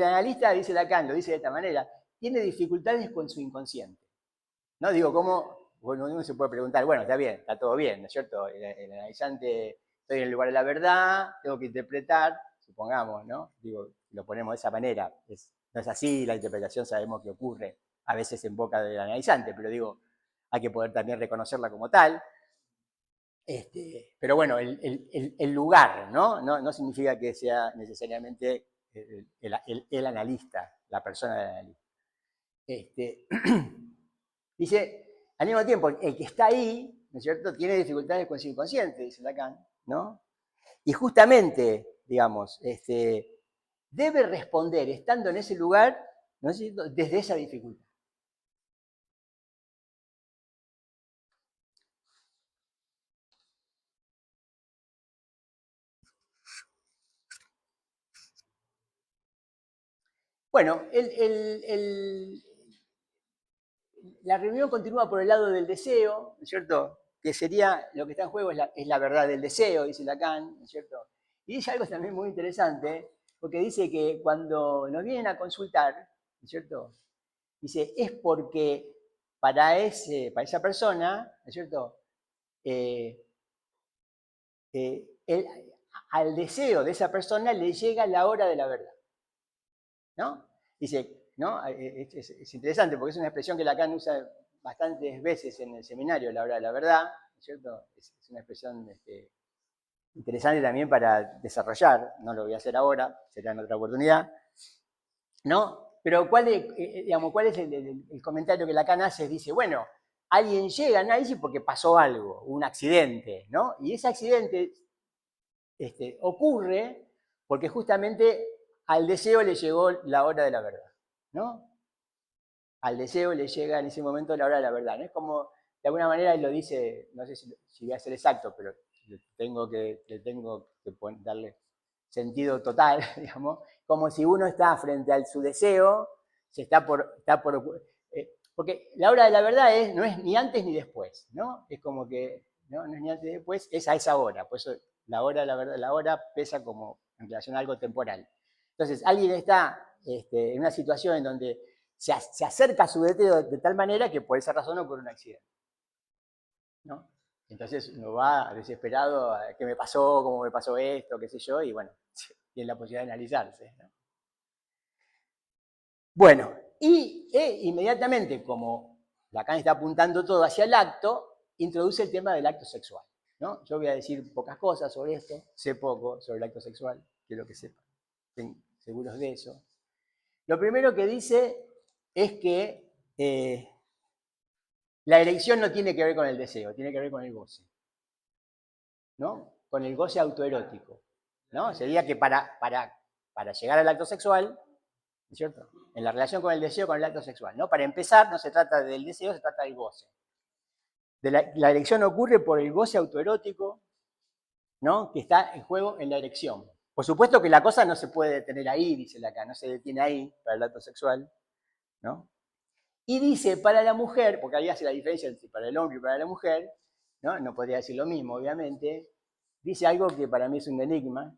analista, dice Lacan, lo dice de esta manera, tiene dificultades con su inconsciente. ¿No? Digo, ¿cómo? Bueno, uno se puede preguntar, bueno, está bien, está todo bien, ¿no es cierto? El analizante, estoy en el lugar de la verdad, tengo que interpretar, supongamos, ¿no? Digo, lo ponemos de esa manera. No es así, la interpretación sabemos que ocurre a veces en boca del analizante, pero digo, hay que poder también reconocerla como tal. Pero bueno, el lugar, ¿no? No significa que sea necesariamente el analista, la persona del analista. Dice, al mismo tiempo, el que está ahí, ¿no es cierto?, tiene dificultades con su inconsciente, dice Lacan, ¿no? Y justamente, digamos, debe responder, estando en ese lugar, ¿no es cierto?, desde esa dificultad. Bueno, la reunión continúa por el lado del deseo, ¿no es cierto? Que sería, lo que está en juego es la verdad del deseo, dice Lacan, ¿no es cierto? Y dice algo también muy interesante, porque dice que cuando nos vienen a consultar, ¿no es cierto? Dice, es porque para esa persona, ¿no es cierto? Al deseo de esa persona le llega la hora de la verdad, ¿no? Dice, ¿no? Es interesante porque es una expresión que Lacan usa bastantes veces en el seminario, la hora de la verdad, ¿no es cierto? Es una expresión interesante también para desarrollar, no lo voy a hacer ahora, será en otra oportunidad, ¿no? Pero ¿cuál es el comentario que Lacan hace? Dice, bueno, alguien llega a análisis porque pasó algo, un accidente, ¿no? Y ese accidente ocurre porque justamente al deseo le llegó la hora de la verdad, ¿no? Al deseo le llega en ese momento la hora de la verdad, ¿no? Es como, de alguna manera él lo dice, no sé si voy a ser exacto, pero le tengo que darle sentido total, digamos, como si uno está frente a su deseo, porque la hora de la verdad no es ni antes ni después, ¿no? Es como que no es ni antes ni después, es a esa hora, por eso la hora de la verdad, la hora pesa como en relación a algo temporal. Entonces, alguien está en una situación en donde se acerca a su deseo de tal manera que por esa razón ocurre un accidente, ¿no? Entonces uno va desesperado, ¿qué me pasó? ¿Cómo me pasó esto? ¿Qué sé yo? Y bueno, tiene la posibilidad de analizarse, ¿no? Bueno, y inmediatamente, como Lacan está apuntando todo hacia el acto, introduce el tema del acto sexual, ¿no? Yo voy a decir pocas cosas sobre esto, sé poco sobre el acto sexual, quiero que sepan, estén seguros de eso. Lo primero que dice es que la erección no tiene que ver con el deseo, tiene que ver con el goce, ¿no? con el goce autoerótico, ¿no? Sería que para llegar al acto sexual, ¿no es cierto? En la relación con el deseo, con el acto sexual, ¿no? Para empezar, no se trata del deseo, se trata del goce. La erección ocurre por el goce autoerótico, ¿no? Que está en juego en la erección. Por supuesto que la cosa no se puede detener ahí, dice Lacan, no se detiene ahí para el acto sexual, ¿no? Y dice, para la mujer, porque ahí hace la diferencia entre para el hombre y para la mujer, ¿no? No podría decir lo mismo, obviamente, dice algo que para mí es un enigma,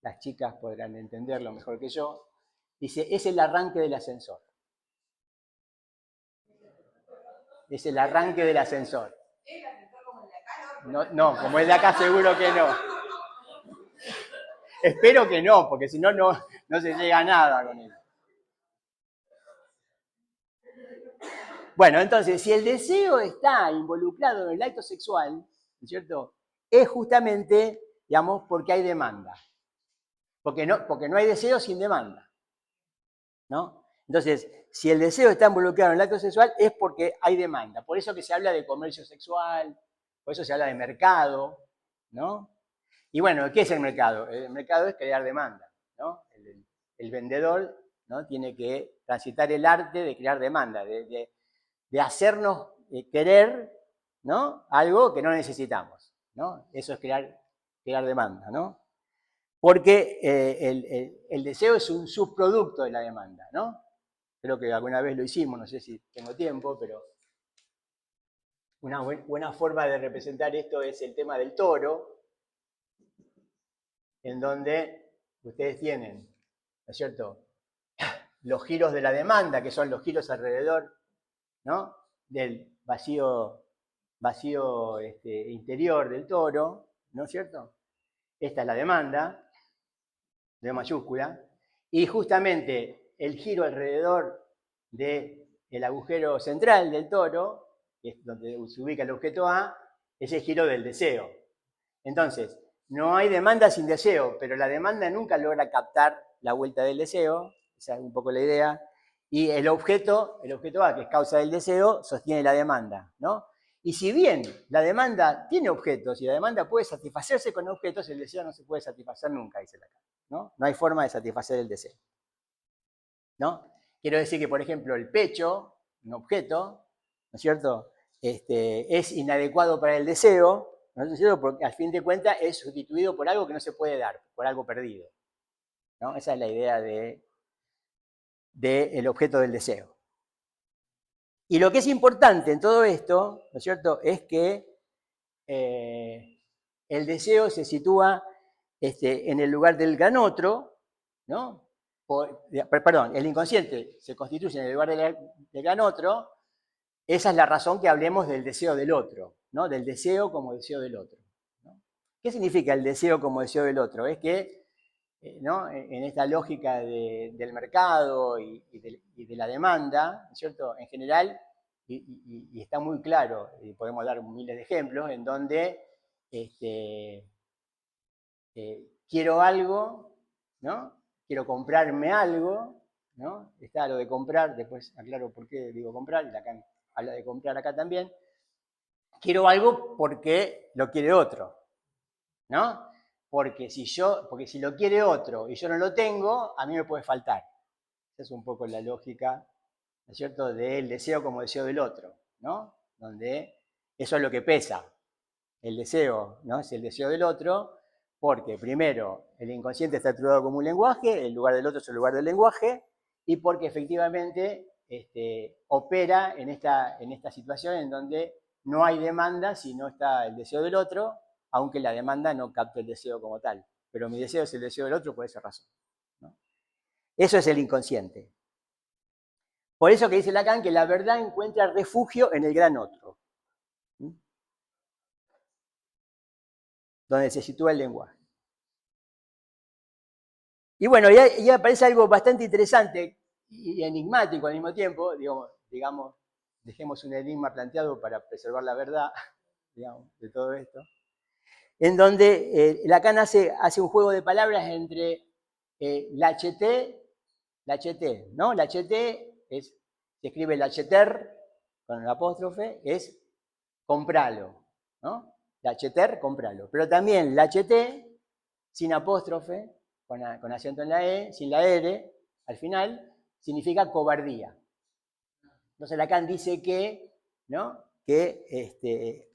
las chicas podrán entenderlo mejor que yo, dice, es el arranque del ascensor. Es el arranque del ascensor. ¿El ascensor como el de acá? No, como el de acá seguro que no. Espero que no, porque si no, no se llega a nada con él. Bueno, entonces, si el deseo está involucrado en el acto sexual, ¿no es cierto? Es justamente, digamos, porque hay demanda. Porque no hay deseo sin demanda, ¿no? Entonces, si el deseo está involucrado en el acto sexual, es porque hay demanda. Por eso que se habla de comercio sexual, por eso se habla de mercado, ¿no? Y bueno, ¿qué es el mercado? El mercado es crear demanda, ¿no? El vendedor, ¿no? Tiene que transitar el arte de crear demanda, de hacernos querer, ¿no? Algo que no necesitamos, ¿no? Eso es crear demanda, ¿no? Porque el deseo es un subproducto de la demanda, ¿no? Creo que alguna vez lo hicimos, no sé si tengo tiempo, pero una buena forma de representar esto es el tema del toro, en donde ustedes tienen, ¿no es cierto?, los giros de la demanda, que son los giros alrededor, ¿no?, del vacío interior del toro, ¿no es cierto? Esta es la demanda, de mayúscula, y justamente el giro alrededor del agujero central del toro, que es donde se ubica el objeto A, es el giro del deseo. Entonces, no hay demanda sin deseo, pero la demanda nunca logra captar la vuelta del deseo, esa es un poco la idea, y el objeto A, que es causa del deseo, sostiene la demanda, ¿no? Y si bien la demanda tiene objetos y la demanda puede satisfacerse con objetos, el deseo no se puede satisfacer nunca, dice Lacan, ¿no? No hay forma de satisfacer el deseo, ¿no? Quiero decir que, por ejemplo, el pecho, un objeto, ¿no es cierto?, es inadecuado para el deseo, ¿no es cierto?, porque al fin de cuentas es sustituido por algo que no se puede dar, por algo perdido, ¿no? Esa es la idea del objeto del deseo. Y lo que es importante en todo esto, ¿no es cierto?, es que el deseo se sitúa en el lugar del gran otro, ¿no? Perdón, el inconsciente se constituye en el lugar del gran otro. Esa es la razón que hablemos del deseo del otro, ¿no? Del deseo como deseo del otro, ¿no? ¿Qué significa el deseo como deseo del otro? Es que, ¿no?, en esta lógica del mercado y de la demanda, ¿no es cierto?, en general, y está muy claro, y podemos dar miles de ejemplos, en donde quiero algo, ¿no? Quiero comprarme algo, ¿no? Está lo de comprar, después aclaro por qué digo comprar, y Lacan habla de comprar acá también. Quiero algo porque lo quiere otro, ¿no? Porque si lo quiere otro y yo no lo tengo, a mí me puede faltar. Esa es un poco la lógica, ¿no es cierto?, del deseo como deseo del otro, ¿no? Donde eso es lo que pesa. El deseo, ¿no?, es el deseo del otro, porque primero el inconsciente está estructurado como un lenguaje, el lugar del otro es el lugar del lenguaje, y porque efectivamente opera en esta situación en donde no hay demanda si no está el deseo del otro, aunque la demanda no capte el deseo como tal. Pero mi deseo es el deseo del otro por esa razón, ¿no? Eso es el inconsciente. Por eso que dice Lacan que la verdad encuentra refugio en el gran otro, ¿sí?, donde se sitúa el lenguaje. Y bueno, ya aparece algo bastante interesante y enigmático al mismo tiempo, digamos, dejemos un enigma planteado para preservar la verdad, digamos, de todo esto, en donde Lacan hace un juego de palabras entre l'acheter, ¿no? L'acheter se escribe l'acheter con el apóstrofe, es compralo, ¿no? Lacheter, cómpralo. Pero también lacheté, sin apóstrofe, con acento en la E, sin la R, al final, significa cobardía. Entonces Lacan dice que, ¿no? que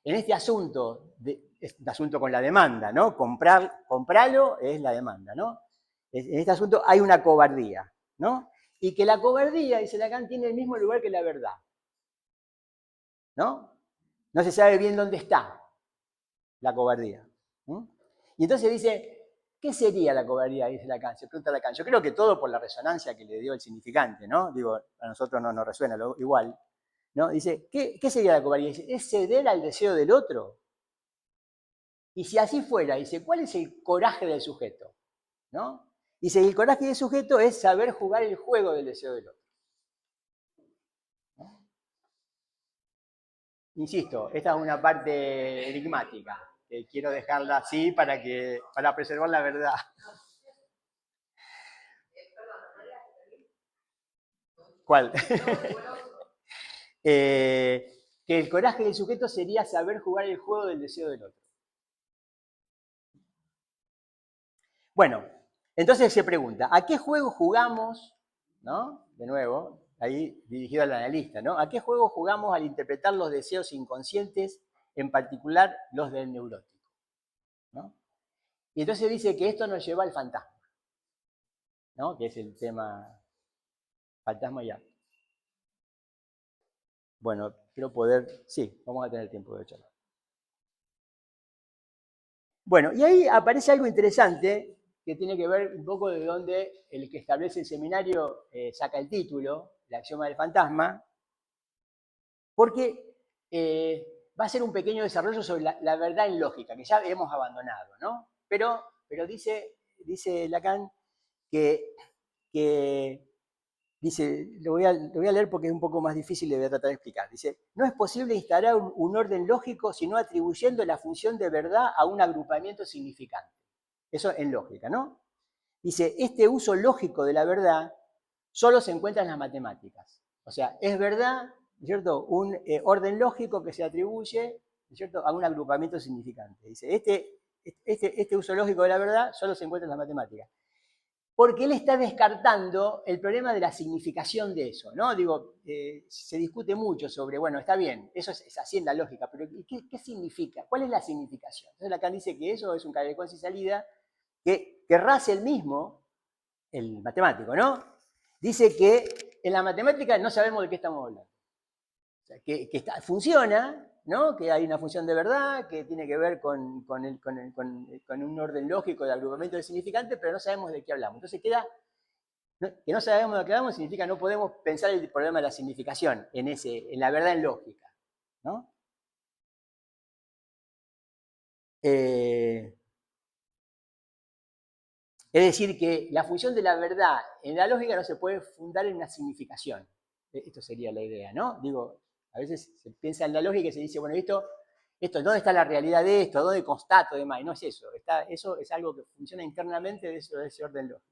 en este asunto, este asunto con la demanda, ¿no? Comprarlo es la demanda, ¿no? En este asunto hay una cobardía, ¿no? Y que la cobardía, dice Lacan, tiene el mismo lugar que la verdad, ¿no? No se sabe bien dónde está la cobardía. Y entonces dice, ¿qué sería la cobardía? Dice Lacan, se pregunta Lacan. Yo creo que todo por la resonancia que le dio el significante, ¿no? Digo, a nosotros no nos resuena igual, ¿no? Dice, ¿qué sería la cobardía? Dice, ¿es ceder al deseo del otro? Y si así fuera, dice, ¿cuál es el coraje del sujeto? ¿No? Dice, el coraje del sujeto es saber jugar el juego del deseo del otro. ¿No? Insisto, esta es una parte enigmática, que quiero dejarla así para preservar la verdad. ¿Cuál? Que el coraje del sujeto sería saber jugar el juego del deseo del otro. Bueno, entonces se pregunta, ¿a qué juego jugamos? ¿No? De nuevo, ahí dirigido al analista, ¿no? ¿A qué juego jugamos al interpretar los deseos inconscientes, en particular los del neurótico? ¿No? Y entonces dice que esto nos lleva al fantasma, ¿no? Que es el tema fantasma ya. Bueno, quiero poder, sí, vamos a tener tiempo de charlar. Bueno, y ahí aparece algo interesante que tiene que ver un poco de dónde el que establece el seminario saca el título, el axioma del fantasma, porque va a ser un pequeño desarrollo sobre la verdad en lógica, que ya hemos abandonado, ¿no? Pero dice Lacan que dice, lo voy a leer porque es un poco más difícil y voy a tratar de explicar. Dice, no es posible instalar un orden lógico sino atribuyendo la función de verdad a un agrupamiento significante. Eso en lógica, ¿no? Dice, este uso lógico de la verdad solo se encuentra en las matemáticas. O sea, es verdad, ¿cierto? Un orden lógico que se atribuye, ¿cierto?, a un agrupamiento significante. Dice, este uso lógico de la verdad solo se encuentra en las matemáticas. Porque él está descartando el problema de la significación de eso, ¿no? Digo, se discute mucho sobre, bueno, está bien, eso es así en la lógica, pero ¿qué significa? ¿Cuál es la significación? Entonces Lacan dice que eso es un callejón sin salida, que Russell mismo, el matemático, ¿no? Dice que en la matemática no sabemos de qué estamos hablando. O sea, funciona, ¿no? Que hay una función de verdad, que tiene que ver con un orden lógico de agrupamiento de significantes, pero no sabemos de qué hablamos. Entonces queda, que no sabemos de qué hablamos significa no podemos pensar el problema de la significación en la verdad en lógica, ¿no? Es decir, que la función de la verdad en la lógica no se puede fundar en una significación. Esto sería la idea, ¿no? Digo, a veces se piensa en la lógica y se dice, bueno, esto, ¿dónde está la realidad de esto? ¿Dónde constato? Demás? Y no es eso. Eso es algo que funciona internamente de ese orden lógico.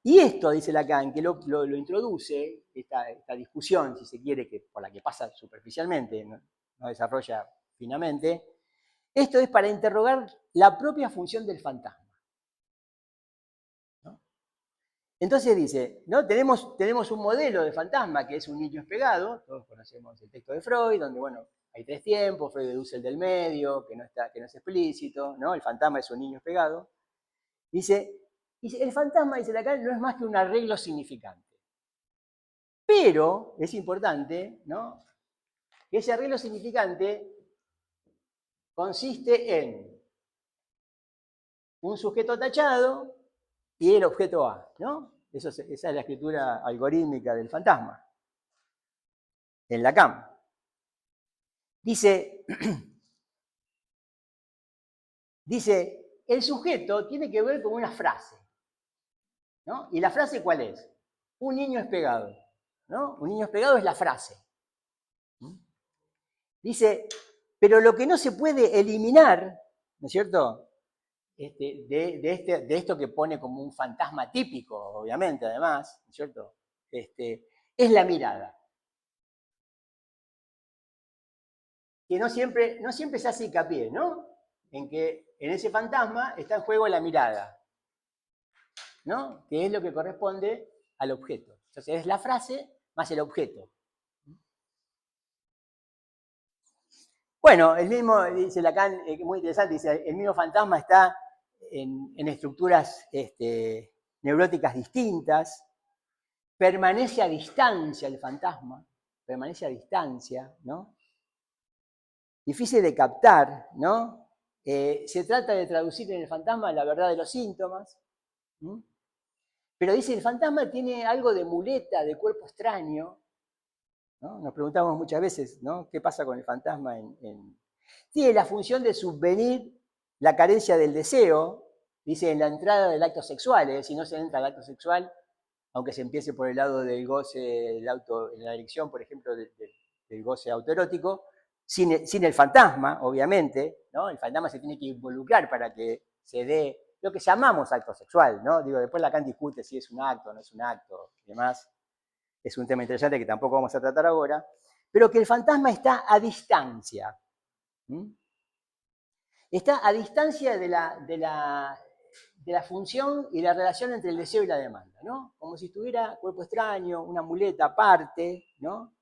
Y esto, dice Lacan, que lo introduce, esta discusión, si se quiere, por la que pasa superficialmente, no desarrolla finamente, esto es para interrogar la propia función del fantasma. ¿No? Entonces dice, ¿no? Tenemos un modelo de fantasma que es un niño espegado, todos conocemos el texto de Freud, donde, bueno, hay tres tiempos, Freud deduce el del medio, que no es explícito, ¿no? El fantasma es un niño espegado. Dice, el fantasma, dice Lacan, no es más que un arreglo significante. Pero es importante, ¿no?, que ese arreglo significante consiste en un sujeto tachado y el objeto A, ¿no? Esa es la escritura algorítmica del fantasma, en Lacan. Dice, el sujeto tiene que ver con una frase, ¿no? ¿Y la frase cuál es? Un niño es pegado, ¿no? Un niño es pegado es la frase. Dice, pero lo que no se puede eliminar, ¿no es cierto?, de esto que pone como un fantasma típico, obviamente, además, ¿no es cierto?, es la mirada. que no siempre se hace hincapié, ¿no? En que en ese fantasma está en juego la mirada, ¿no? Que es lo que corresponde al objeto. Entonces es la frase más el objeto. Bueno, el mismo, dice Lacan, muy interesante, dice, el mismo fantasma está en estructuras neuróticas distintas, permanece a distancia el fantasma, permanece a distancia, ¿no? Difícil de captar, ¿no? Se trata de traducir en el fantasma la verdad de los síntomas, ¿no? Pero dice, el fantasma tiene algo de muleta, de cuerpo extraño, ¿no? Nos preguntamos muchas veces, ¿no? ¿Qué pasa con el fantasma? Tiene la función de subvenir la carencia del deseo, dice, en la entrada del acto sexual, es decir, no se entra al acto sexual, aunque se empiece por el lado del goce, en la elección, por ejemplo, del goce autoerótico, sin el fantasma, obviamente, ¿no? El fantasma se tiene que involucrar para que se dé lo que llamamos acto sexual, ¿no? Digo, después Lacan discute si es un acto o no es un acto y demás. Es un tema interesante que tampoco vamos a tratar ahora, pero que el fantasma está a distancia. Está a distancia de la función y la relación entre el deseo y la demanda, ¿no? Como si estuviera cuerpo extraño, una muleta aparte, ¿no?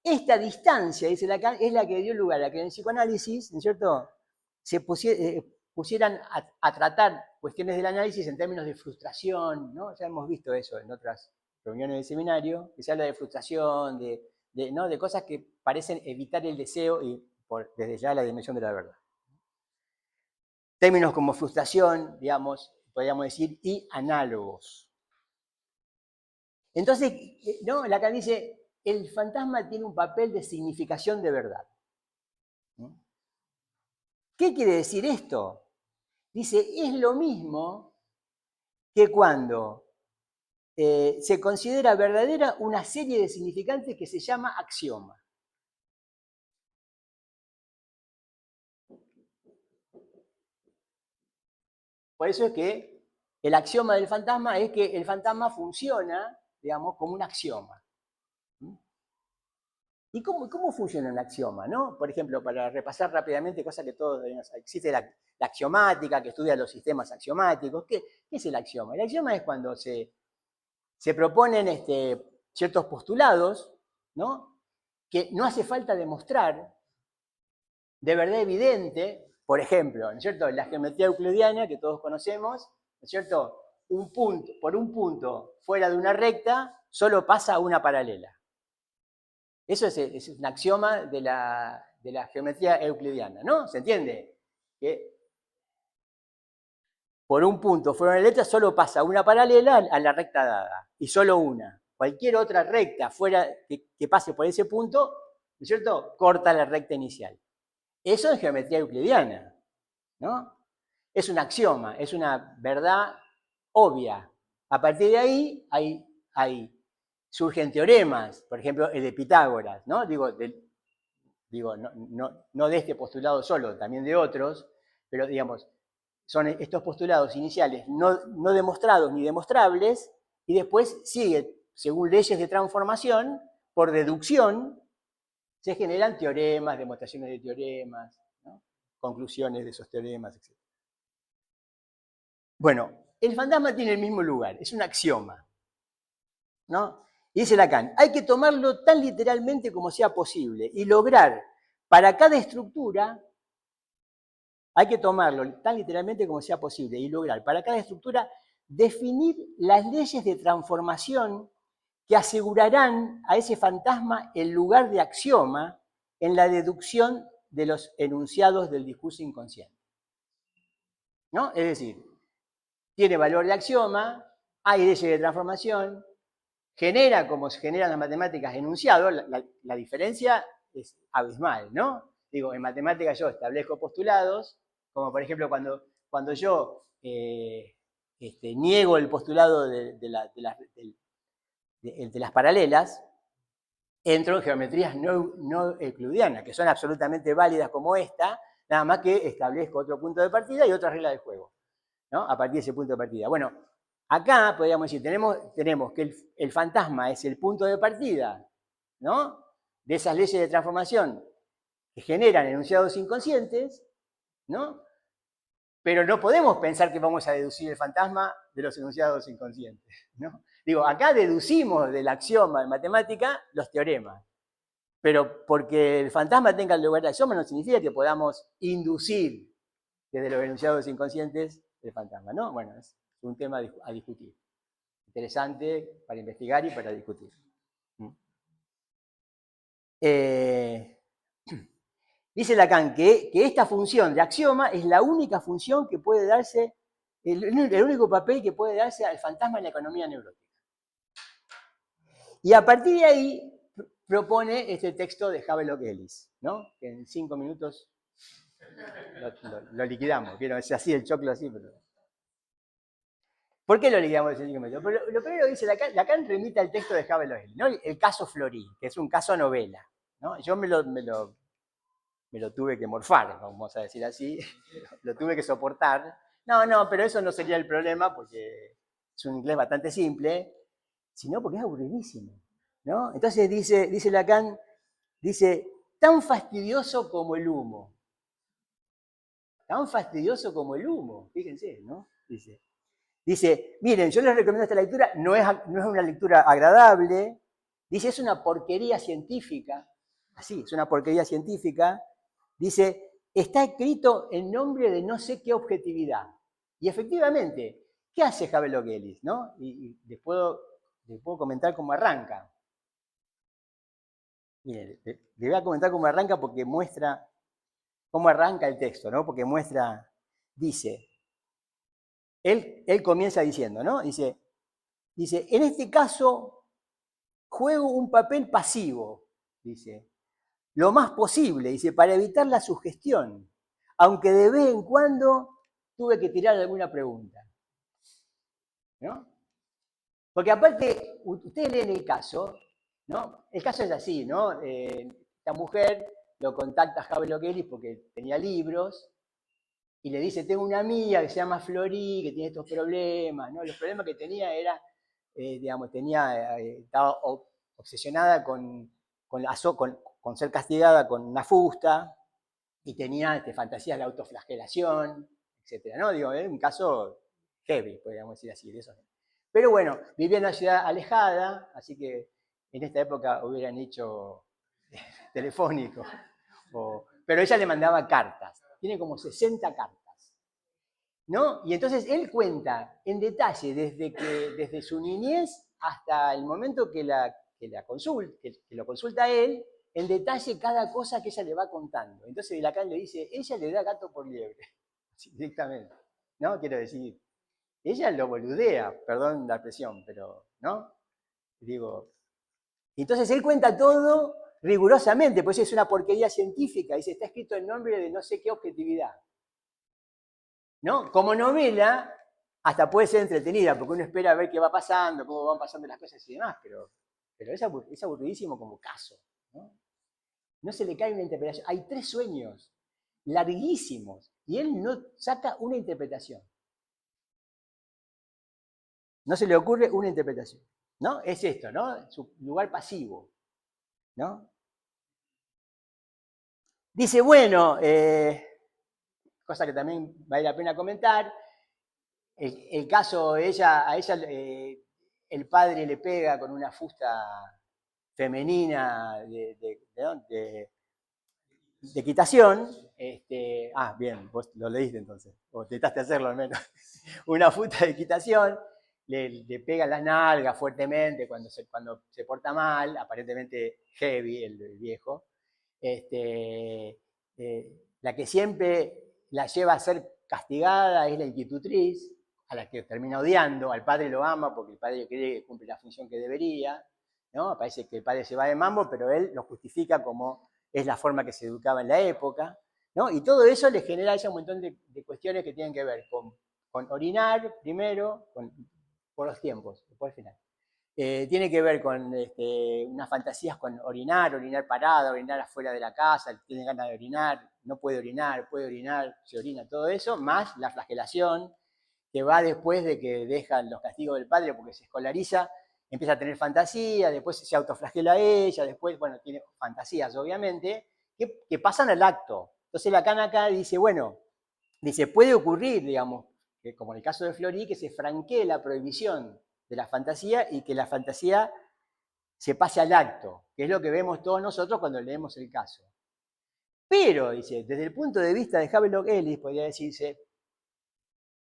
Esta distancia, dice Lacan, es la que dio lugar a que en el psicoanálisis, ¿no es cierto?, se pusieran a tratar cuestiones del análisis en términos de frustración, ¿no? Ya hemos visto eso en otras reuniones del seminario, que se habla de frustración, de cosas que parecen evitar el deseo y desde ya la dimensión de la verdad. Términos como frustración, digamos, podríamos decir, y análogos. Entonces, ¿no? Lacan dice, el fantasma tiene un papel de significación de verdad. ¿Qué quiere decir esto? Dice, es lo mismo que cuando se considera verdadera una serie de significantes que se llama axioma. Por eso es que el axioma del fantasma es que el fantasma funciona, digamos, como un axioma. ¿Y cómo funciona el axioma? ¿No? Por ejemplo, para repasar rápidamente cosas que todos debemos saber. Existe la axiomática, que estudia los sistemas axiomáticos. ¿Qué es el axioma? El axioma es cuando se proponen ciertos postulados, ¿no? Que no hace falta demostrar de verdad evidente. Por ejemplo, ¿no es cierto?, la geometría euclidiana, que todos conocemos, ¿no es cierto?, por un punto fuera de una recta, solo pasa una paralela. Eso es un axioma de la geometría euclidiana, ¿no? ¿Se entiende? Que por un punto fuera de una letra solo pasa una paralela a la recta dada, y solo una. Cualquier otra recta fuera que pase por ese punto, ¿no es cierto?, corta la recta inicial. Eso es geometría euclidiana, ¿no? Es un axioma, es una verdad obvia. A partir de ahí surgen teoremas, por ejemplo, el de Pitágoras, ¿no? Digo, no de este postulado solo, también de otros, pero digamos, son estos postulados iniciales no demostrados ni demostrables, y después sigue, según leyes de transformación, por deducción, se generan teoremas, demostraciones de teoremas, ¿no?, conclusiones de esos teoremas, etc. Bueno, el fantasma tiene el mismo lugar, es un axioma, ¿no? Y dice Lacan, hay que tomarlo tan literalmente como sea posible y lograr para cada estructura, hay que tomarlo tan literalmente como sea posible y lograr para cada estructura definir las leyes de transformación que asegurarán a ese fantasma el lugar de axioma en la deducción de los enunciados del discurso inconsciente, ¿no? Es decir, tiene valor de axioma, hay leyes de transformación, genera, como se generan las matemáticas, enunciados. La diferencia es abismal, ¿no? Digo, en matemáticas yo establezco postulados, como por ejemplo cuando yo niego el postulado de las paralelas, entro en geometrías no euclidianas, que son absolutamente válidas como esta, nada más que establezco otro punto de partida y otra regla de juego, ¿no?, a partir de ese punto de partida. Bueno, acá podríamos decir, tenemos que el fantasma es el punto de partida, ¿no?, de esas leyes de transformación que generan enunciados inconscientes, ¿no? Pero no podemos pensar que vamos a deducir el fantasma de los enunciados inconscientes, ¿no? Digo, acá deducimos del axioma de matemática los teoremas, pero porque el fantasma tenga el lugar de axioma no significa que podamos inducir desde los enunciados inconscientes el fantasma, ¿no? Bueno, es un tema a discutir. Interesante para investigar y para discutir. Dice Lacan que esta función de axioma es la única función que puede darse, el único papel que puede darse al fantasma en la economía neurótica. Y a partir de ahí propone este texto de Havelock Ellis, ¿no? Que en 5 minutos lo liquidamos. Quiero decir así, el choclo así, pero... ¿Por qué lo liquidamos en 5 minutos? Pero lo primero que dice Lacan remite al texto de Havelock Ellis, ¿no? El caso Florí, que es un caso novela, ¿no? Yo me lo tuve que morfar, vamos a decir así, lo tuve que soportar. No, pero eso no sería el problema porque es un inglés bastante simple, sino porque es aburridísimo, ¿no? Entonces dice Lacan, dice, tan fastidioso como el humo. Tan fastidioso como el humo, fíjense, ¿no? Dice, miren, yo les recomiendo esta lectura, no es una lectura agradable, dice, es una porquería científica, así, es una porquería científica, dice, está escrito en nombre de no sé qué objetividad. Y efectivamente, ¿qué hace Havelock Ellis, no? Y les puedo comentar cómo arranca. Miren, le voy a comentar cómo arranca porque muestra cómo arranca el texto, ¿no? Porque muestra, dice, él comienza diciendo, ¿no? Dice, en este caso juego un papel pasivo, dice, lo más posible, dice, para evitar la sugestión, aunque de vez en cuando tuve que tirar alguna pregunta, ¿no? Porque aparte, ustedes leen el caso, ¿no? El caso es así, ¿no? Esta mujer lo contacta a Havelock Ellis porque tenía libros y le dice, tengo una amiga que se llama Florí, que tiene estos problemas, ¿no? Los problemas que tenía era, digamos, estaba obsesionada con ser castigada con una fusta y tenía fantasías de autoflagelación, etcétera, ¿no? Digo, es un caso heavy, podríamos decir así, de eso. Pero bueno, vivía en una ciudad alejada, así que en esta época hubieran hecho telefónico. Pero ella le mandaba cartas, tiene como 60 cartas, ¿no? Y entonces él cuenta en detalle desde su niñez hasta el momento que lo consulta a él, en detalle cada cosa que ella le va contando. Entonces Lacan le dice, ella le da gato por liebre, directamente, ¿no? Quiero decir, ella lo boludea, perdón la expresión, pero, ¿no? Digo, entonces él cuenta todo rigurosamente, pues es una porquería científica, dice, está escrito en nombre de no sé qué objetividad, ¿no? Como novela, hasta puede ser entretenida, porque uno espera a ver qué va pasando, cómo van pasando las cosas y demás, pero es aburridísimo como caso, ¿no? No se le cae una interpretación. Hay 3 sueños larguísimos y él no saca una interpretación. No se le ocurre una interpretación, ¿no? Es esto, ¿no? Su lugar pasivo, ¿no? Dice, bueno, cosa que también vale la pena comentar, el caso, a ella el padre le pega con una fusta femenina de equitación. Bien, vos lo leíste entonces, o intentaste hacerlo al menos. Una fusta de equitación, le pega las nalgas fuertemente cuando se porta mal, aparentemente heavy el viejo. La que siempre la lleva a ser castigada es la institutriz, a la que termina odiando, al padre lo ama porque el padre cree que cumple la función que debería, ¿no? Parece que el padre se va de mambo, pero él lo justifica como es la forma que se educaba en la época, ¿no? Y todo eso le genera a ella un montón de cuestiones que tienen que ver con orinar primero, por los tiempos, después al final. Tiene que ver con unas fantasías con orinar parada, orinar afuera de la casa, tiene ganas de orinar, no puede orinar, se orina, todo eso, más la flagelación, que va después de que dejan los castigos del padre porque se escolariza, empieza a tener fantasía, después se autoflagela ella, después, bueno, tiene fantasías obviamente, que pasan al acto. Entonces Lacan acá dice, bueno, dice, puede ocurrir, digamos, que como en el caso de Fleury, que se franquee la prohibición de la fantasía y que la fantasía se pase al acto, que es lo que vemos todos nosotros cuando leemos el caso. Pero, dice, desde el punto de vista de Havelock Ellis, podría decirse,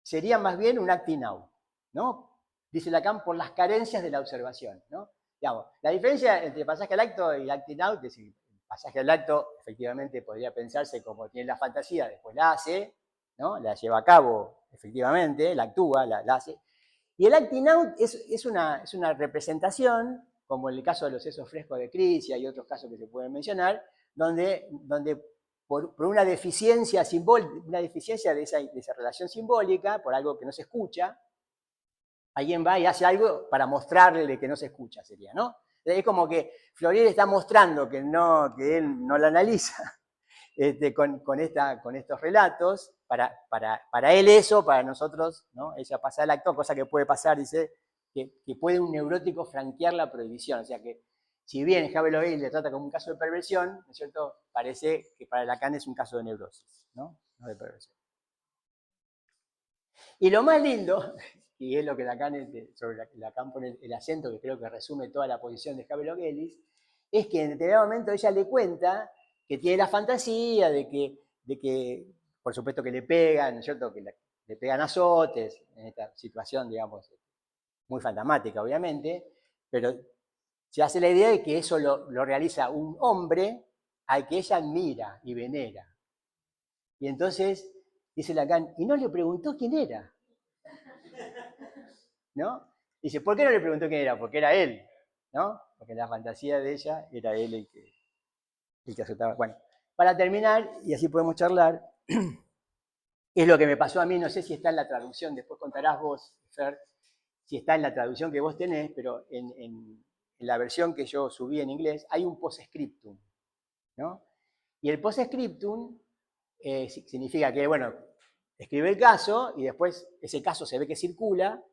sería más bien un acting out, ¿no? Dice Lacan, por las carencias de la observación, ¿no? Digamos, la diferencia entre pasaje al acto y acting out, que si el pasaje al acto efectivamente podría pensarse como tiene la fantasía, después la hace, ¿no? La lleva a cabo efectivamente, la actúa, la hace. Y el acting out es una representación, como en el caso de los sesos frescos de Crisia y otros casos que se pueden mencionar, donde por una deficiencia simbólica, una deficiencia de esa relación simbólica, por algo que no se escucha, alguien va y hace algo para mostrarle que no se escucha, sería, ¿no? Es como que Florier está mostrando que él no la analiza con estos relatos, para él eso, para nosotros, ¿no? Ella pasa el acto, cosa que puede pasar, dice, que puede un neurótico franquear la prohibición, o sea que si bien Havelock Ellis le trata como un caso de perversión, ¿no es cierto? Parece que para Lacan es un caso de neurosis, ¿no? No de perversión. Y lo más lindo, y es lo que Lacan, sobre Lacan pone el acento, que creo que resume toda la posición de Havelock Ellis, es que en determinado momento ella le cuenta que tiene la fantasía de que por supuesto que le pegan, ¿no es cierto? Que le pegan azotes, en esta situación, digamos, muy fantasmática, obviamente, pero se hace la idea de que eso lo realiza un hombre al que ella admira y venera. Y entonces dice Lacan, y no le preguntó quién era, ¿no? Dice, ¿por qué no le preguntó quién era? Porque era él, ¿no? Porque la fantasía de ella era él el que aceptaba. Bueno, para terminar, y así podemos charlar, es lo que me pasó a mí, no sé si está en la traducción, después contarás vos, Fer, si está en la traducción que vos tenés, pero en la versión que yo subí en inglés hay un postscriptum, ¿no? Y el postscriptum significa que, bueno, escribe el caso y después ese caso se ve que circula,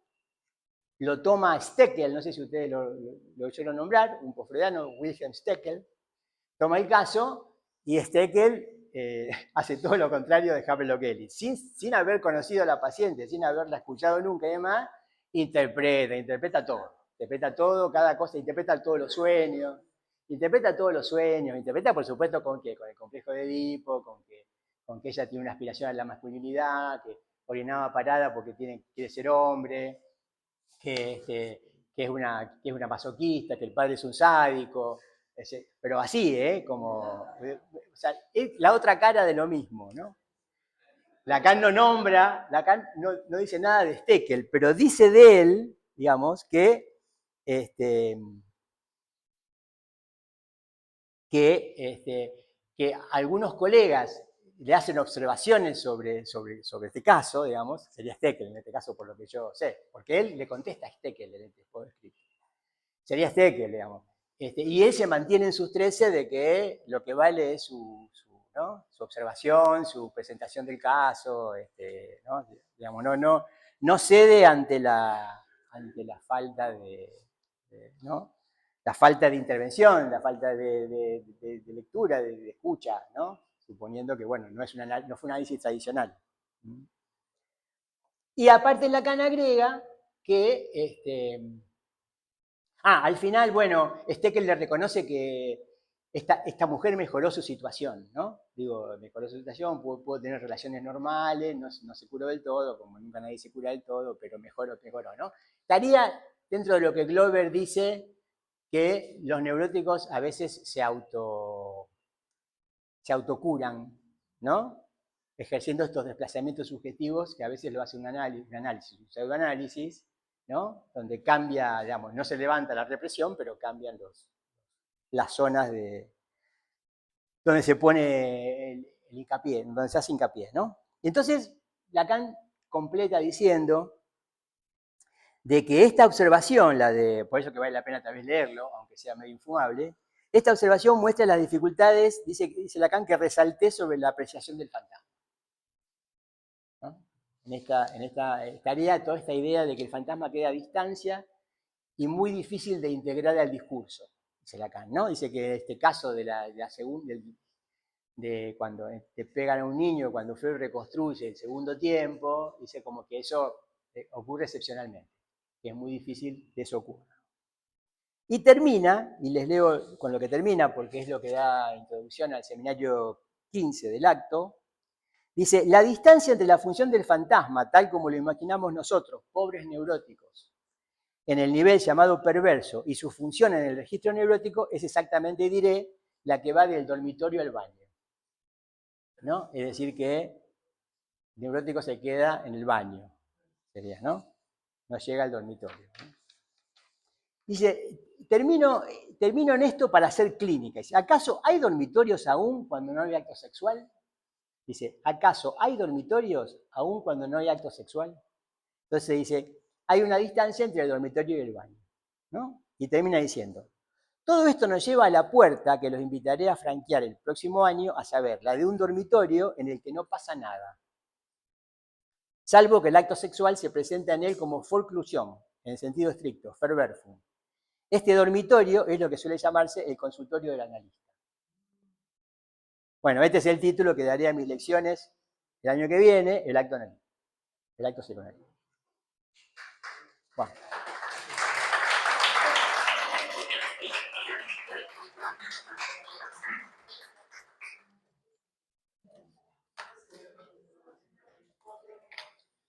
lo toma Steckel, no sé si ustedes lo oyeron nombrar, un posfreudiano, Wilhelm Steckel, toma el caso y Steckel hace todo lo contrario de Havelock Ellis. Sin haber conocido a la paciente, sin haberla escuchado nunca y demás, interpreta todo, cada cosa, interpreta todos los sueños, interpreta por supuesto con el complejo de Edipo, con que ella tiene una aspiración a la masculinidad, que orinaba parada porque quiere ser hombre, que es una masoquista, que el padre es un sádico, pero así, o sea, es la otra cara de lo mismo, ¿no? Lacan no nombra, Lacan no dice nada de Steckel, pero dice de él, digamos, que algunos colegas le hacen observaciones sobre este caso, digamos, sería Steckel en este caso por lo que yo sé, porque él le contesta a Steckel en el escrito. Sería Steckel, digamos. Y él se mantiene en sus 13 de que lo que vale es su observación, su presentación del caso, ¿no? Digamos, no cede ante la falta ¿no? La falta de intervención, la falta de lectura, de escucha, ¿no? Suponiendo que, bueno, no fue un análisis tradicional. Y aparte Lacan agrega que, al final, bueno, Steckel le reconoce que esta mujer mejoró su situación, ¿no? Digo, mejoró su situación, pudo tener relaciones normales, no se curó del todo, como nunca nadie se cura del todo, pero mejoró, ¿no? Estaría dentro de lo que Glover dice que los neuróticos a veces se autocuran, ¿no? Ejerciendo estos desplazamientos subjetivos que a veces lo hace un análisis, un pseudoanálisis, ¿no? Donde cambia, digamos, no se levanta la represión, pero cambian las zonas donde se pone el hincapié, donde se hace hincapié, ¿no? Y entonces Lacan completa diciendo de que esta observación, por eso que vale la pena tal vez leerlo, aunque sea medio infumable, esta observación muestra las dificultades, dice Lacan, que resalté sobre la apreciación del fantasma, ¿no? Estaría toda esta idea de que el fantasma queda a distancia y muy difícil de integrar al discurso, dice Lacan, ¿no? Dice que este caso de la segunda, de cuando te pegan a un niño, cuando Freud reconstruye el segundo tiempo, dice como que eso ocurre excepcionalmente, que es muy difícil que eso ocurra. Y termina, y les leo con lo que termina, porque es lo que da introducción al seminario 15 del acto, dice, la distancia entre la función del fantasma, tal como lo imaginamos nosotros, pobres neuróticos, en el nivel llamado perverso, y su función en el registro neurótico, es exactamente, diré, la que va del dormitorio al baño, ¿no? Es decir, que el neurótico se queda en el baño, sería, ¿no? No llega al dormitorio, ¿no? Dice, termino en esto para hacer clínica. Dice, ¿acaso hay dormitorios aún cuando no hay acto sexual? Dice, ¿acaso hay dormitorios aún cuando no hay acto sexual? Entonces dice, hay una distancia entre el dormitorio y el baño, ¿no? Y termina diciendo, todo esto nos lleva a la puerta que los invitaré a franquear el próximo año, a saber, la de un dormitorio en el que no pasa nada, salvo que el acto sexual se presenta en él como forclusión, en sentido estricto, ferverfum. Este dormitorio es lo que suele llamarse el consultorio del analista. Bueno, este es el título que daré a mis lecciones el año que viene, el acto analítico, el acto psicoanalítico. Bueno.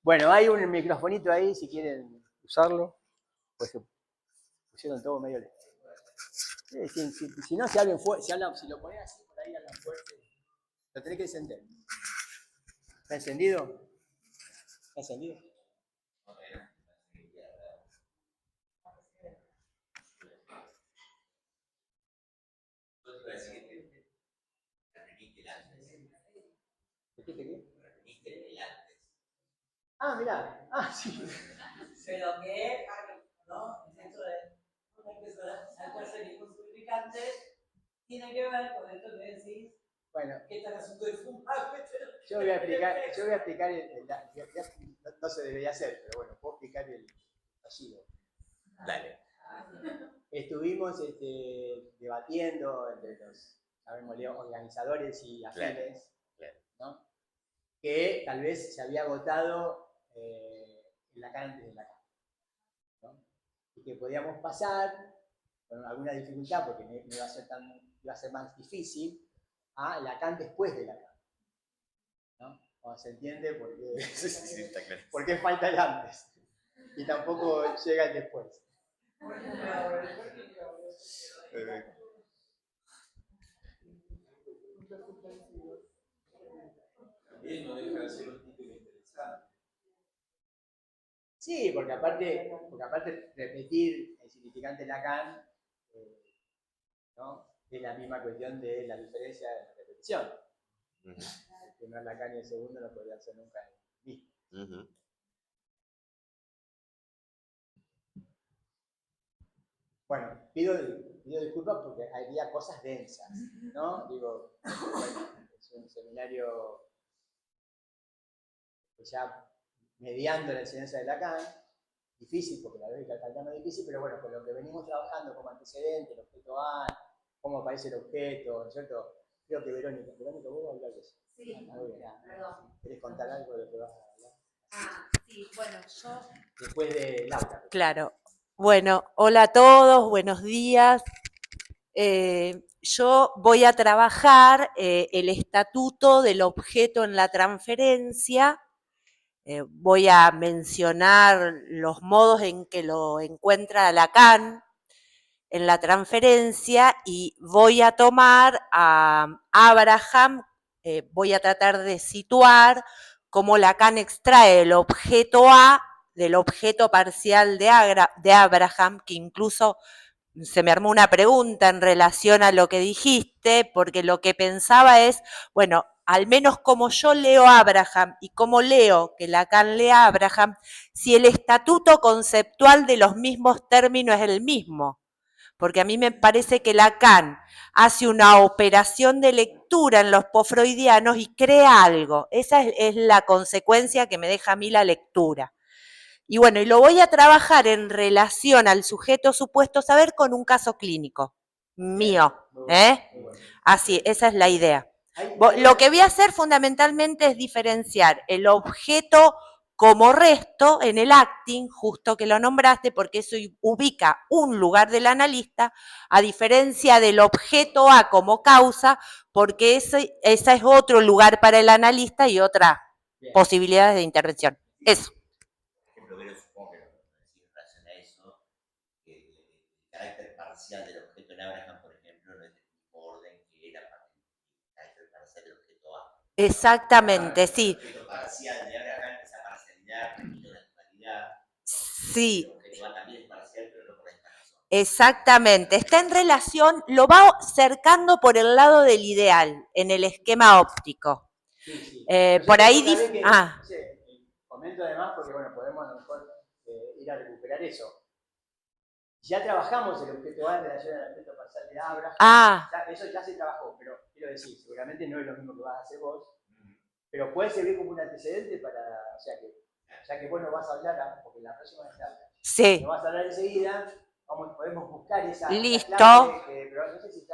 Bueno, hay un microfonito ahí, si quieren usarlo, pues se pusieron todo medio lejos. Si no, si lo ponen así, por ahí hablan fuerte, lo tenés que encender. ¿Está encendido? ¿Está encendido? Ah, mirá. Ah, sí. Pero que, ¿no? Esto de alcohólicos tiene que ver con esto que decís. Bueno, que este asunto de fumar. yo voy a explicar no se debería hacer, pero bueno, puedo explicar el fallido. Dale. Estuvimos debatiendo entre los, llamémosle, organizadores y afines, claro. ¿no? Que tal vez se había agotado el Lacan antes del Lacan, ¿no? Y que podíamos pasar con alguna dificultad, porque no iba a ser más difícil, a Lacan después de Lacan, ¿no? Cuando se entiende por qué, Sí, está claro. por qué falta el antes y tampoco llega el después. También no deja de ser un título interesante. Sí, porque aparte repetir el significante Lacan, ¿no? Es la misma cuestión de la diferencia de la repetición. El primer Lacan y el segundo no podrían ser nunca el mismo. Bueno, pido disculpas porque había cosas densas, ¿no? Digo, bueno, es un seminario que ya mediando la enseñanza de Lacan, difícil porque la lógica del Lacan es difícil, pero bueno, con lo que venimos trabajando como antecedente, el objeto A, cómo aparece el objeto, ¿no es cierto? Creo que Verónica, ¿vos vas a hablar de eso? Sí, perdón. ¿Querés contar algo de lo que vas a hablar? Ah, sí, bueno, yo... Después de Laura. Claro. Bueno, hola a todos, buenos días. Yo voy a trabajar el estatuto del objeto en la transferencia. Voy a mencionar los modos en que lo encuentra Lacan en la transferencia y voy a tomar a Abraham, voy a tratar de situar cómo Lacan extrae el objeto A del objeto parcial de Abraham, que incluso se me armó una pregunta en relación a lo que dijiste, porque lo que pensaba es, bueno, al menos como yo leo a Abraham y como leo que Lacan lee a Abraham, si el estatuto conceptual de los mismos términos es el mismo. Porque a mí me parece que Lacan hace una operación de lectura en los postfreudianos y crea algo. Esa es la consecuencia que me deja a mí la lectura. Y bueno, y lo voy a trabajar en relación al sujeto supuesto saber con un caso clínico mío. Así, esa es la idea. Lo que voy a hacer fundamentalmente es diferenciar el objeto como resto en el acting, justo que lo nombraste, porque eso ubica un lugar del analista, a diferencia del objeto A como causa, porque ese es otro lugar para el analista y otras posibilidades de intervención. Eso. Por ejemplo, pero supongo que lo decís en relación a eso, que el carácter parcial del objeto en Abraham, por ejemplo, no es del mismo orden que era para el carácter parcial del objeto A. Exactamente, sí. El objeto parcial de Abraham, esa parcialidad requiere una totalidad. Sí. El objeto A también es parcial, pero no por esta razón. Exactamente, está en relación, lo va cercando por el lado del ideal, en el esquema óptico. Sí. Por ahí dice... Comento además porque, bueno, podemos a lo mejor ir a recuperar eso. Ya trabajamos el objeto A en relación al objeto parcial de Abraham. Eso ya se trabajó, pero quiero decir, seguramente no es lo mismo que vas a hacer vos, pero puede servir como un antecedente para, o sea que, ya que vos no vas a hablar, porque la próxima no vas a hablar enseguida, podemos buscar esa listo. Clase, pero no sé si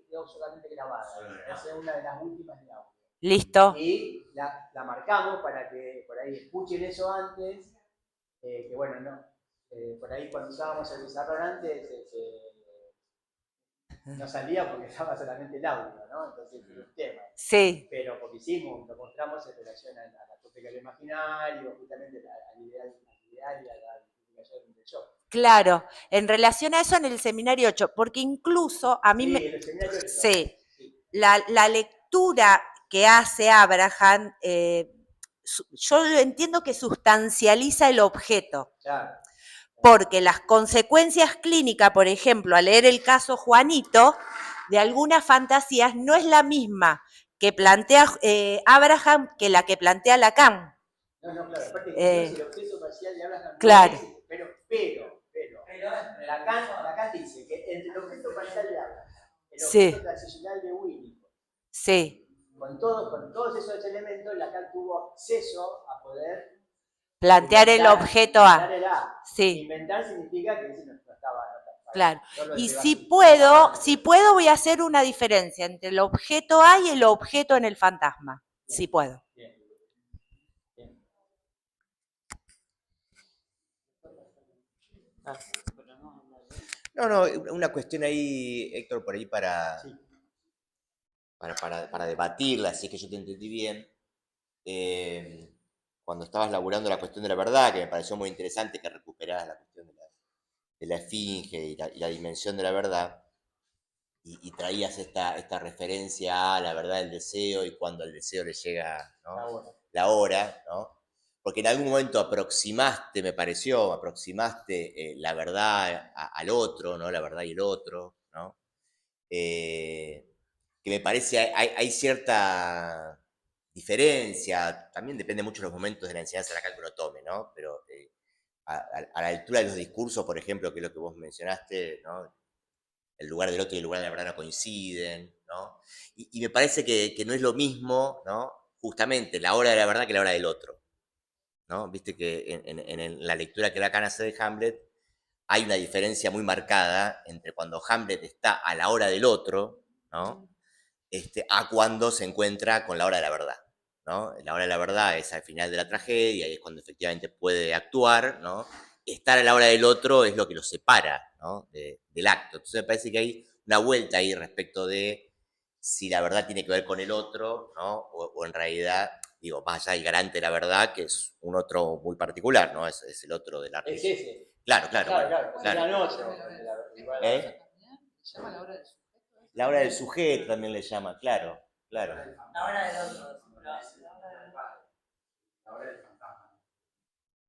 quedó solamente grabada, esa es una de las últimas de audio. Listo. Y la marcamos para que por ahí escuchen eso antes, que bueno, no, por ahí cuando usábamos el pizarrón antes, no salía porque estaba solamente el audio, ¿no? Entonces era un tema. Sí. Pero porque hicimos, lo mostramos en relación a la tópica del imaginario, justamente al ideal y a la identificación del yo. Claro, en relación a eso en el seminario 8, porque incluso a mí en el seminario 8. Sí, la lectura que hace Abraham, yo entiendo que sustancializa el objeto. Claro. Porque las consecuencias clínicas, por ejemplo, al leer el caso Juanito, de algunas fantasías no es la misma que plantea Abraham que la que plantea Lacan. No, claro, aparte el objeto parcial de Abraham claro. No existe, pero Lacan dice que entre el objeto parcial de Abraham, el objeto transicional de Winnicott, con todos esos elementos, Lacan tuvo acceso a poder plantear el objeto A. Inventar significa que no estaba. Claro. Y si puedo, voy a hacer una diferencia entre el objeto A y el objeto en el fantasma. Si puedo. Bien. No, una cuestión ahí, Héctor, por ahí para debatirla, si es que yo te entendí bien. Cuando estabas laburando la cuestión de la verdad, que me pareció muy interesante que recuperabas la cuestión de la esfinge y la dimensión de la verdad, y traías esta referencia a la verdad del deseo y cuando al deseo le llega, ¿no? la hora, ¿no? Porque en algún momento aproximaste la verdad al otro, ¿no? La verdad y el otro, ¿no? Que me parece hay cierta diferencia, también depende mucho de los momentos de la enseñanza de la que uno tome, ¿no? Pero a la altura de los discursos, por ejemplo, que es lo que vos mencionaste, ¿no? El lugar del otro y el lugar de la verdad no coinciden, ¿no? Y me parece que no es lo mismo, ¿no? Justamente la hora de la verdad que la hora del otro, ¿no? Viste que en la lectura que Lacan hace de Hamlet hay una diferencia muy marcada entre cuando Hamlet está a la hora del otro, ¿no? A cuando se encuentra con la hora de la verdad, ¿no? La hora de la verdad es al final de la tragedia y es cuando efectivamente puede actuar, ¿no? Estar a la hora del otro es lo que lo separa, ¿no? del acto. Entonces me parece que hay una vuelta ahí respecto de si la verdad tiene que ver con el otro, ¿no? O en realidad, digo, más allá del garante de la verdad, que es un otro muy particular, ¿no? Es el otro de la Es ese. Claro. Se llama la hora del sujeto. La hora del sujeto también le llama, claro. La hora del otro.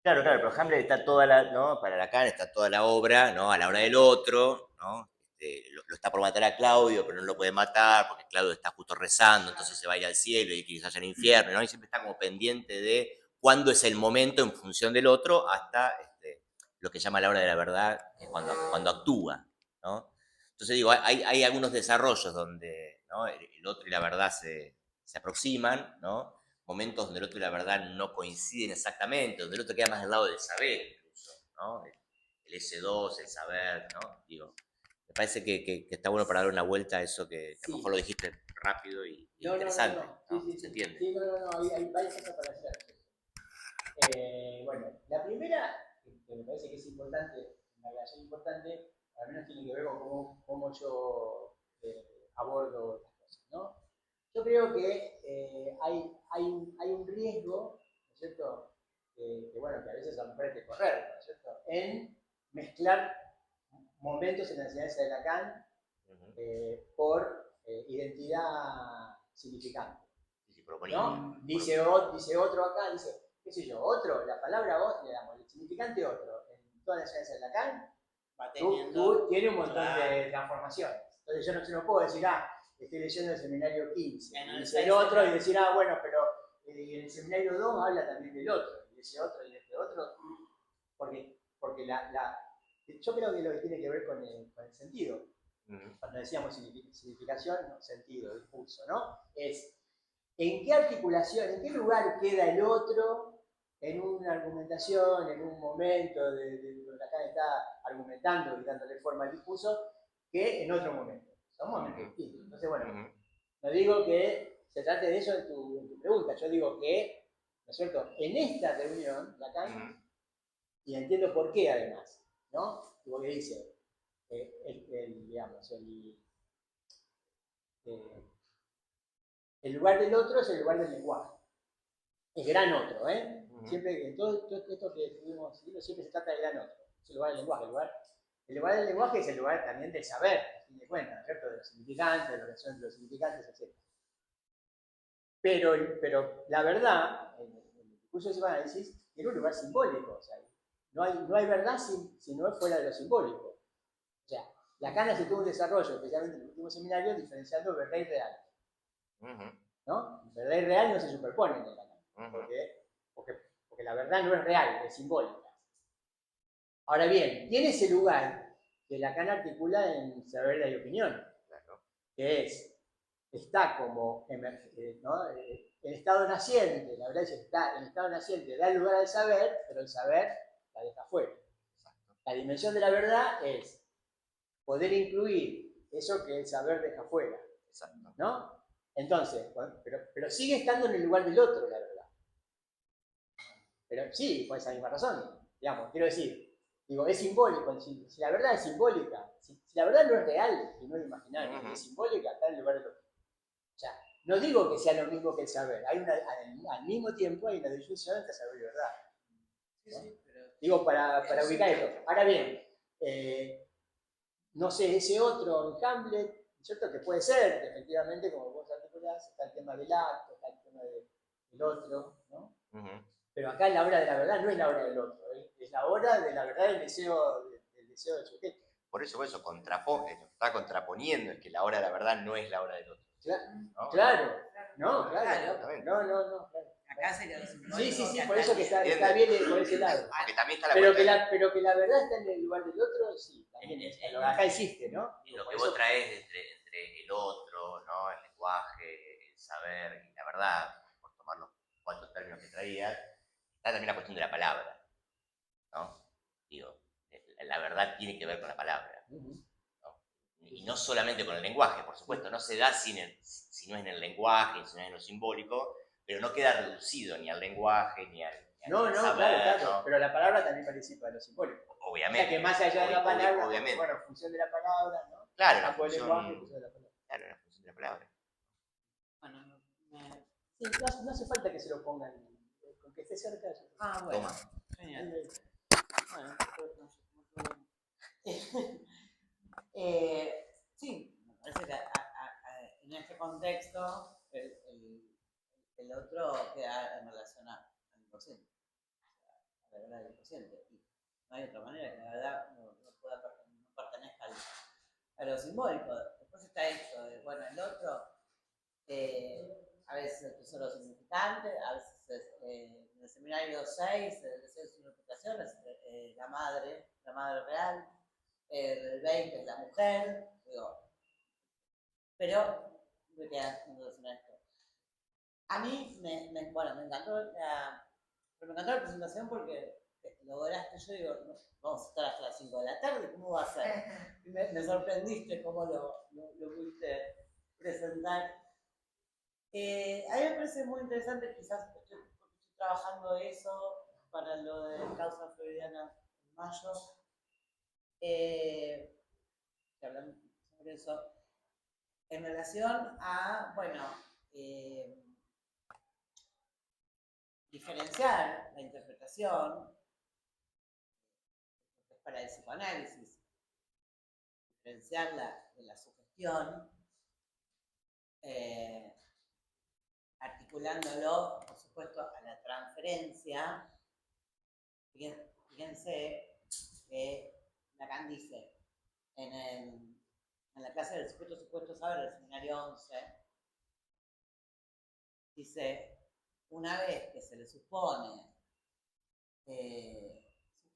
Claro, pero Hamlet está toda ¿no? Para Lacan está toda la obra, ¿no? A la hora del otro, ¿no? Lo está por matar a Claudio, pero no lo puede matar porque Claudio está justo rezando, entonces se va a ir al cielo y quizás al infierno, ¿no? Y siempre está como pendiente de cuándo es el momento en función del otro hasta lo que llama la hora de la verdad, que es cuando actúa, ¿no? Entonces digo, hay algunos desarrollos donde, ¿no? el otro y la verdad se aproximan, ¿no? Momentos donde el otro y la verdad no coinciden exactamente, donde el otro queda más del lado del saber incluso, ¿no? El S2, el saber, ¿no? Digo, me parece que está bueno para dar una vuelta a eso que a lo mejor lo dijiste rápido y interesante, Sí, ¿no? sí, Se entiende. Sí, hay varias cosas para hacer. Bueno, la primera, que me parece que es importante, una relación importante, al menos tiene que ver con cómo yo abordo las cosas, ¿no? Yo creo que hay un riesgo, ¿no es cierto? Bueno, que a veces a lo mejor hay que correr, ¿no es cierto? En mezclar momentos en la enseñanza de Lacan por identidad significante. ¿No? Dice otro acá, dice, qué sé yo, otro, la palabra otro, digamos, el significante otro, en toda la enseñanza de Lacan, tiene un montón de transformaciones. Entonces yo no puedo decir, estoy leyendo el seminario 15, y dice el otro, y decir, bueno, pero en el seminario 2 habla también del otro, y ese otro, y este otro, porque yo creo que lo que tiene que ver con el sentido, cuando decíamos significación, sentido, discurso, ¿no? Es en qué articulación, en qué lugar queda el otro en una argumentación, en un momento donde acá está argumentando y dándole forma al discurso, que en otro momento. Son momentos distintos. Entonces, bueno, no digo que se trate de eso en tu pregunta, yo digo que, ¿no es cierto?, en esta reunión, Lacan, y entiendo por qué además, ¿no? Porque dice, el lugar del otro es el lugar del lenguaje. Es gran otro, ¿eh? Siempre, en todo esto que estuvimos diciendo, siempre se trata de gran otro. Es el lugar del lenguaje. El lugar del lenguaje es el lugar también del saber, a fin de cuentas, ¿cierto? De los significantes, de la relación entre los significantes, etc. Pero la verdad, en el discurso de psicoanálisis, tiene un lugar simbólico. O sea, no hay verdad si no es fuera de lo simbólico. O sea, Lacan hace todo un desarrollo, especialmente en el último seminario, diferenciando verdad y real. ¿No? Verdad y real no se superponen en Lacan, porque la verdad no es real, es simbólica. Ahora bien, tiene ese lugar que Lacan articula en Saber, Verdad y Opinión, que está como ¿no? En estado naciente, la verdad es que está en estado naciente, da lugar al saber, pero el saber la deja fuera. La dimensión de la verdad es poder incluir eso que el saber deja fuera, ¿no? Entonces, pero sigue estando en el lugar del otro, la verdad. Pero sí, por esa misma razón, digamos, quiero decir, es simbólico, si la verdad es simbólica, si la verdad no es real y no es imaginaria, es simbólica, está en el lugar del otro. O sea, no digo que sea lo mismo que el saber, al mismo tiempo hay una disyunción entre saber y verdad. ¿No? Digo, para ubicar esto. Ahora bien, no sé, ese otro en Hamlet, ¿cierto? Que puede ser, que efectivamente, como vos articulás, está el tema del acto, está el tema del otro, ¿no? Pero acá la hora de la verdad no es la hora del otro, es la hora de la verdad del deseo del sujeto. Por eso está contraponiendo, es que la hora de la verdad no es la hora del otro. Claro. Acá sería Sí, por eso que está bien por ese lado. Porque también está pero que la verdad está en el lugar del otro, sí, también acá existe, ¿no? Lo que vos traes entre el otro, ¿no? El lenguaje, el saber y la verdad, por tomar los 4 términos que traías, está también la cuestión de la palabra, ¿no? Digo, la verdad tiene que ver con la palabra, ¿no? Y no solamente con el lenguaje, por supuesto, no se da si no es en el lenguaje, si no es en lo simbólico, pero no queda reducido ni al lenguaje, ni al saber, claro. ¿no? Pero la palabra también participa de lo simbólico. Obviamente. O sea que más allá de la palabra, obviamente. Bueno, en función de la palabra, ¿no? Claro, la función, lenguaje, en función de la palabra. Claro, en función de la palabra. Bueno, sí, no hace falta que se lo pongan, con que esté cerca. bueno. Toma. Genial. Bueno, sí, me parece que en este contexto el otro queda en relación al inconsciente, a la verdad del inconsciente. Y no hay otra manera que la verdad no pertenezca a lo simbólico. Después está esto de, bueno, el otro a veces es tesoro significante, a veces en el seminario 6, el deseo de significación es la madre real, el 20 es la mujer, digo, pero me queda en relación a esto. A mí me encantó la presentación porque lograste, yo digo, no, vamos a estar hasta las 5 de la tarde, ¿cómo va a ser? Me sorprendiste cómo lo pudiste presentar. A mí me parece muy interesante, quizás estoy trabajando eso para lo de causa freudiana en mayo, hablando sobre eso, en relación a, bueno, diferenciar la interpretación para el psicoanálisis, diferenciarla de la sugestión, articulándolo, por supuesto, a la transferencia. Fíjense que Lacan dice en la clase del supuesto saber del seminario 11, dice, una vez que se le supone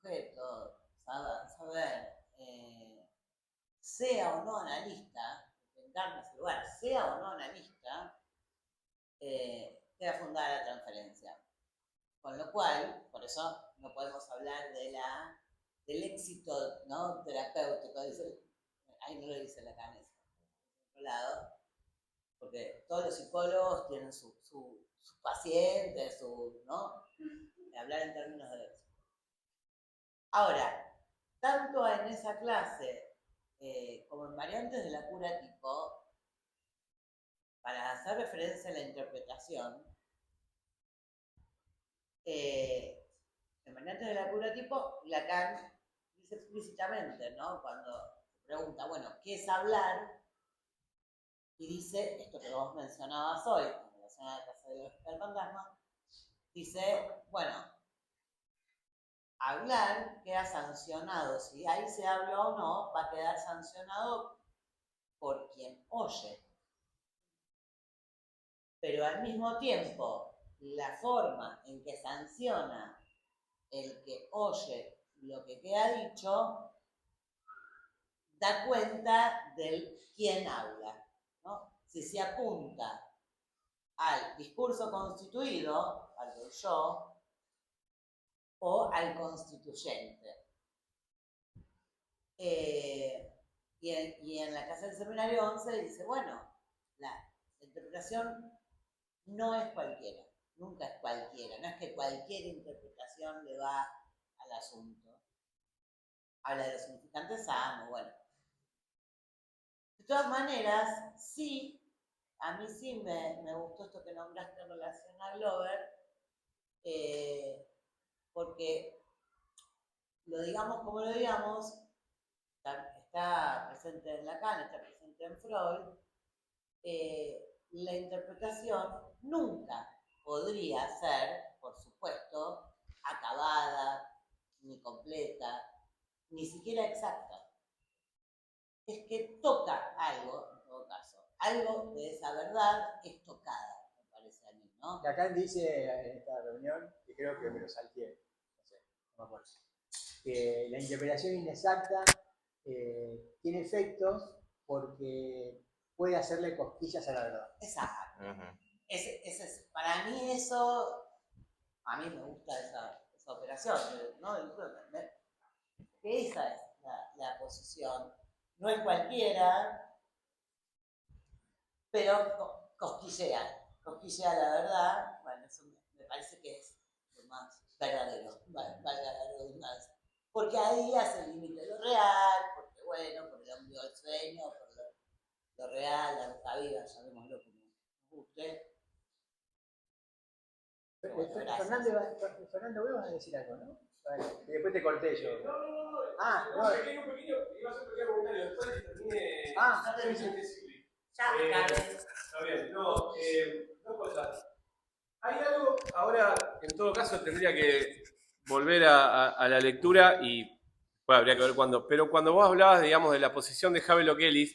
sujeto, saber, sea o no analista, encarna ese lugar, sea o no analista, queda fundada la transferencia. Con lo cual, por eso no podemos hablar del éxito, ¿no?, terapéutico. Ahí no lo dice Lacan, por otro lado, porque todos los psicólogos tienen sus pacientes, ¿no? Hablar en términos de éxito. Ahora, tanto en esa clase como en variantes de la cura tipo, para hacer referencia a la interpretación, en variantes de la cura tipo, Lacan dice explícitamente, ¿no?, cuando pregunta, bueno, ¿qué es hablar? Y dice, esto que vos mencionabas hoy, en relación a la casa del fantasma, dice, bueno, hablar queda sancionado, si ahí se habla o no, va a quedar sancionado por quien oye. Pero al mismo tiempo, la forma en que sanciona el que oye lo que queda dicho, da cuenta del quién habla, ¿no? Si se apunta al discurso constituido, al del yo, o al constituyente. Y en la casa del seminario 11 dice, bueno, la interpretación no es cualquiera, nunca es cualquiera, no es que cualquier interpretación le va al asunto. Habla de los significantes sanos, bueno. De todas maneras, sí, a mí sí me gustó esto que nombraste en relación a Glover, porque lo digamos como lo digamos, está presente en Lacan, está presente en Freud, la interpretación nunca podría ser, por supuesto, acabada, ni completa, ni siquiera exacta. Es que toca algo, en todo caso. Algo de esa verdad es tocada, me parece a mí, ¿no? Lacan dice en esta reunión, que creo que me lo salteé, no sé, no me acuerdo, que la interpretación inexacta tiene efectos porque puede hacerle cosquillas a la verdad. Exacto. Para mí eso, a mí me gusta esa operación, ¿no? Esa es la posición. No es cualquiera, pero cosquillea la verdad. Bueno, eso me parece que es lo más verdadero, valga la redundancia. Porque ahí hace el límite de lo real, porque bueno, por el ombligo del sueño, por lo real, la boca viva, llamémoslo como nos guste. Bueno, Fernando, vos vas a decir algo, ¿no? Bueno, y después te corté yo. No. No. Un pequeño, iba a hacer un pequeño comentario. Después de que termine. Sí. Ya, Está bien, no, dos cosas. Hay algo, ahora en todo caso tendría que volver a la lectura y bueno, habría que ver cuándo. Pero cuando vos hablabas, digamos, de la posición de Havelock Ellis,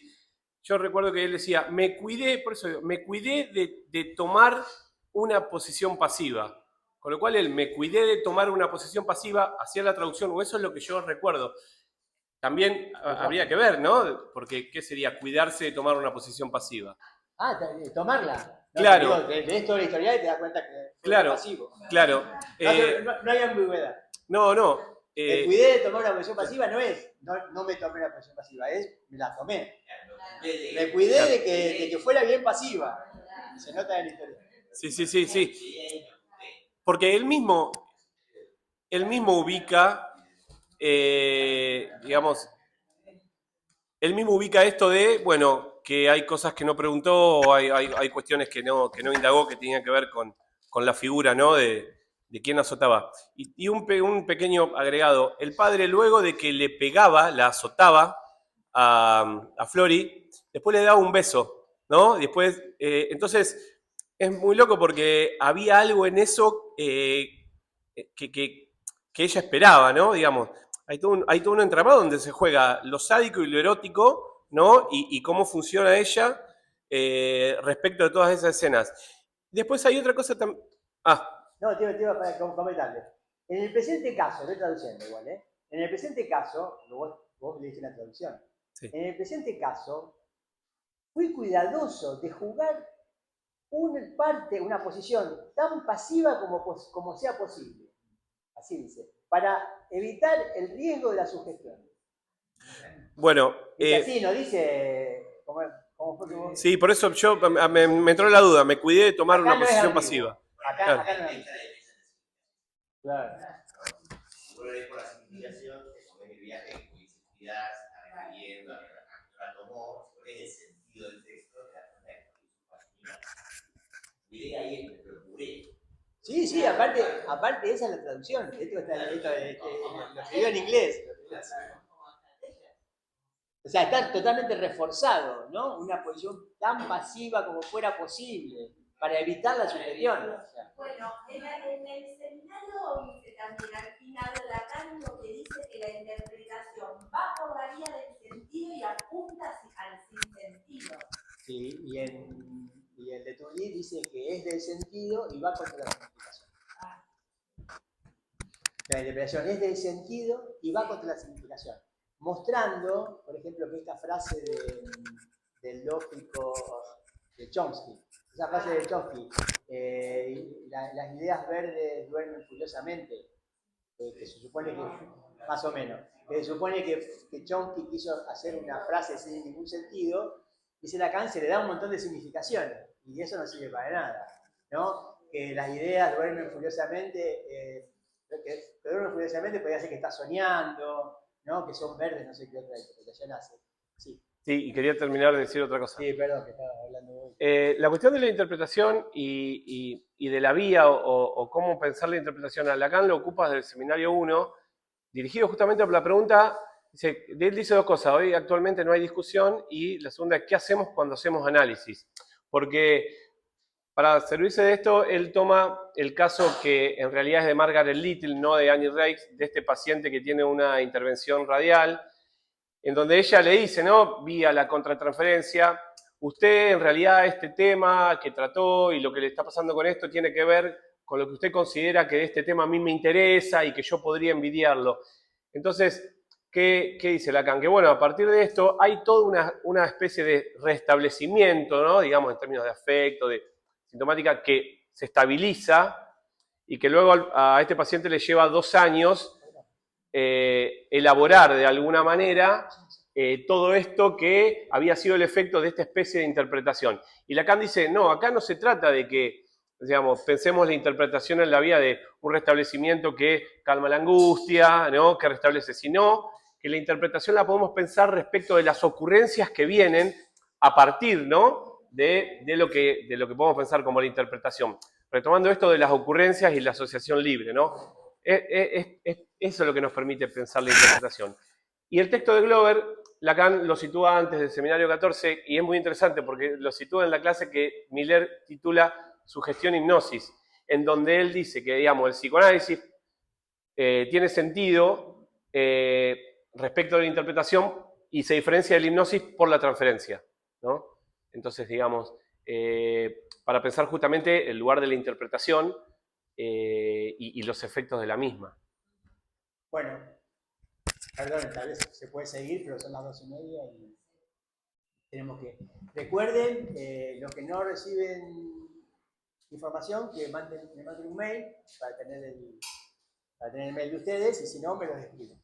yo recuerdo que él decía, me cuidé de tomar una posición pasiva. Con lo cual él me cuidé de tomar una posición pasiva, hacía la traducción, o eso es lo que yo recuerdo. También habría que ver, ¿no? Porque ¿qué sería cuidarse de tomar una posición pasiva? Tomarla. No, Claro. Lees toda la historia y te das cuenta que fue pasivo. Claro. No hay ambigüedad. No. Me cuidé de tomar una posición pasiva, no me tomé una posición pasiva, me la tomé. Me cuidé de que fuera bien pasiva. Se nota en la historia. Sí. Porque él mismo ubica, digamos, él mismo ubica esto de, bueno, que hay cosas que no preguntó, hay cuestiones que no indagó, que tenían que ver con la figura, ¿no? De quién azotaba. Y un pequeño agregado, el padre luego de que le pegaba, la azotaba a Flori, después le daba un beso, ¿no? Después, entonces, es muy loco porque había algo en eso que ella esperaba, ¿no? Digamos, hay todo un entramado donde se juega lo sádico y lo erótico, ¿no? Y cómo funciona ella respecto de todas esas escenas. Después hay otra cosa también. No, te iba para comentarle. En el presente caso, estoy traduciendo igual, ¿eh? En el presente caso, vos leíste la traducción. Sí. En el presente caso, fui cuidadoso de jugar una posición tan pasiva como sea posible. Así dice. Para evitar el riesgo de la sugestión. Bueno. Dice así, no dice. ¿Cómo fue que vos? Sí, por eso yo me entró la duda, me cuidé de tomar Acá una no es posición ambiguo. pasiva. Acá no es. Claro. Por la significación, sobre el viaje que publicidad está refiriendo a la tomó, es el sentido del texto de la transferencia. Mi idea ahí es que me procuré. Sí, aparte esa es la traducción. Esto lo escribió en inglés. O sea, está totalmente reforzado, ¿no? Una posición tan pasiva como fuera posible, para evitar la sugestión. O sea. Bueno, en el seminario dice también al final Lacan lo que dice que la interpretación va por la vía del sentido y apunta al sinsentido. Sí, y el de Tully dice que es del sentido y va contra la significación. La interpretación es del sentido y va contra la significación. Mostrando, por ejemplo, que esta frase del lógico de Chomsky, esa frase de Chomsky, las ideas verdes duermen furiosamente, que se supone que, más o menos, que se supone que Chomsky quiso hacer una frase sin ningún sentido, dice Lacan, se le da un montón de significaciones, y eso no sirve para nada, ¿no? Que las ideas duermen furiosamente, que duermen furiosamente podría ser que está soñando, ¿no? Que son verdes, no sé qué otra interpretación hace. Sí. Sí, y quería terminar de decir otra cosa. Sí, perdón, que estaba hablando hoy. La cuestión de la interpretación y de la vía o cómo pensar la interpretación a Lacan lo ocupas del seminario 1, dirigido justamente a la pregunta, él dice dos cosas, hoy actualmente no hay discusión, y la segunda es, ¿qué hacemos cuando hacemos análisis? Porque para servirse de esto, él toma el caso que en realidad es de Margaret Little, no de Annie Reich, de este paciente que tiene una intervención radial, en donde ella le dice, ¿no? Vía la contratransferencia, usted en realidad este tema que trató y lo que le está pasando con esto tiene que ver con lo que usted considera que de este tema a mí me interesa y que yo podría envidiarlo. Entonces, ¿qué dice Lacan? Que bueno, a partir de esto hay toda una especie de restablecimiento, ¿no? Digamos, en términos de afecto, de sintomática, que se estabiliza y que luego a este paciente le lleva 2 años elaborar de alguna manera todo esto que había sido el efecto de esta especie de interpretación. Y Lacan dice, no, acá no se trata de que, digamos, pensemos la interpretación en la vía de un restablecimiento que calma la angustia, ¿no? Que restablece, sino que la interpretación la podemos pensar respecto de las ocurrencias que vienen a partir, ¿no? de lo que podemos pensar como la interpretación. Retomando esto de las ocurrencias y la asociación libre, ¿no? Eso es lo que nos permite pensar la interpretación. Y el texto de Glover, Lacan lo sitúa antes del seminario 14 y es muy interesante porque lo sitúa en la clase que Miller titula Sugestión y Hipnosis, en donde él dice que, digamos, el psicoanálisis tiene sentido respecto de la interpretación y se diferencia de la hipnosis por la transferencia, ¿no? Entonces, digamos, para pensar justamente el lugar de la interpretación y los efectos de la misma. Bueno, perdón, tal vez se puede seguir, pero son las 2:30 y tenemos que... Recuerden, los que no reciben información, que me manden un mail para tener el mail de ustedes, y si no, me lo escriben.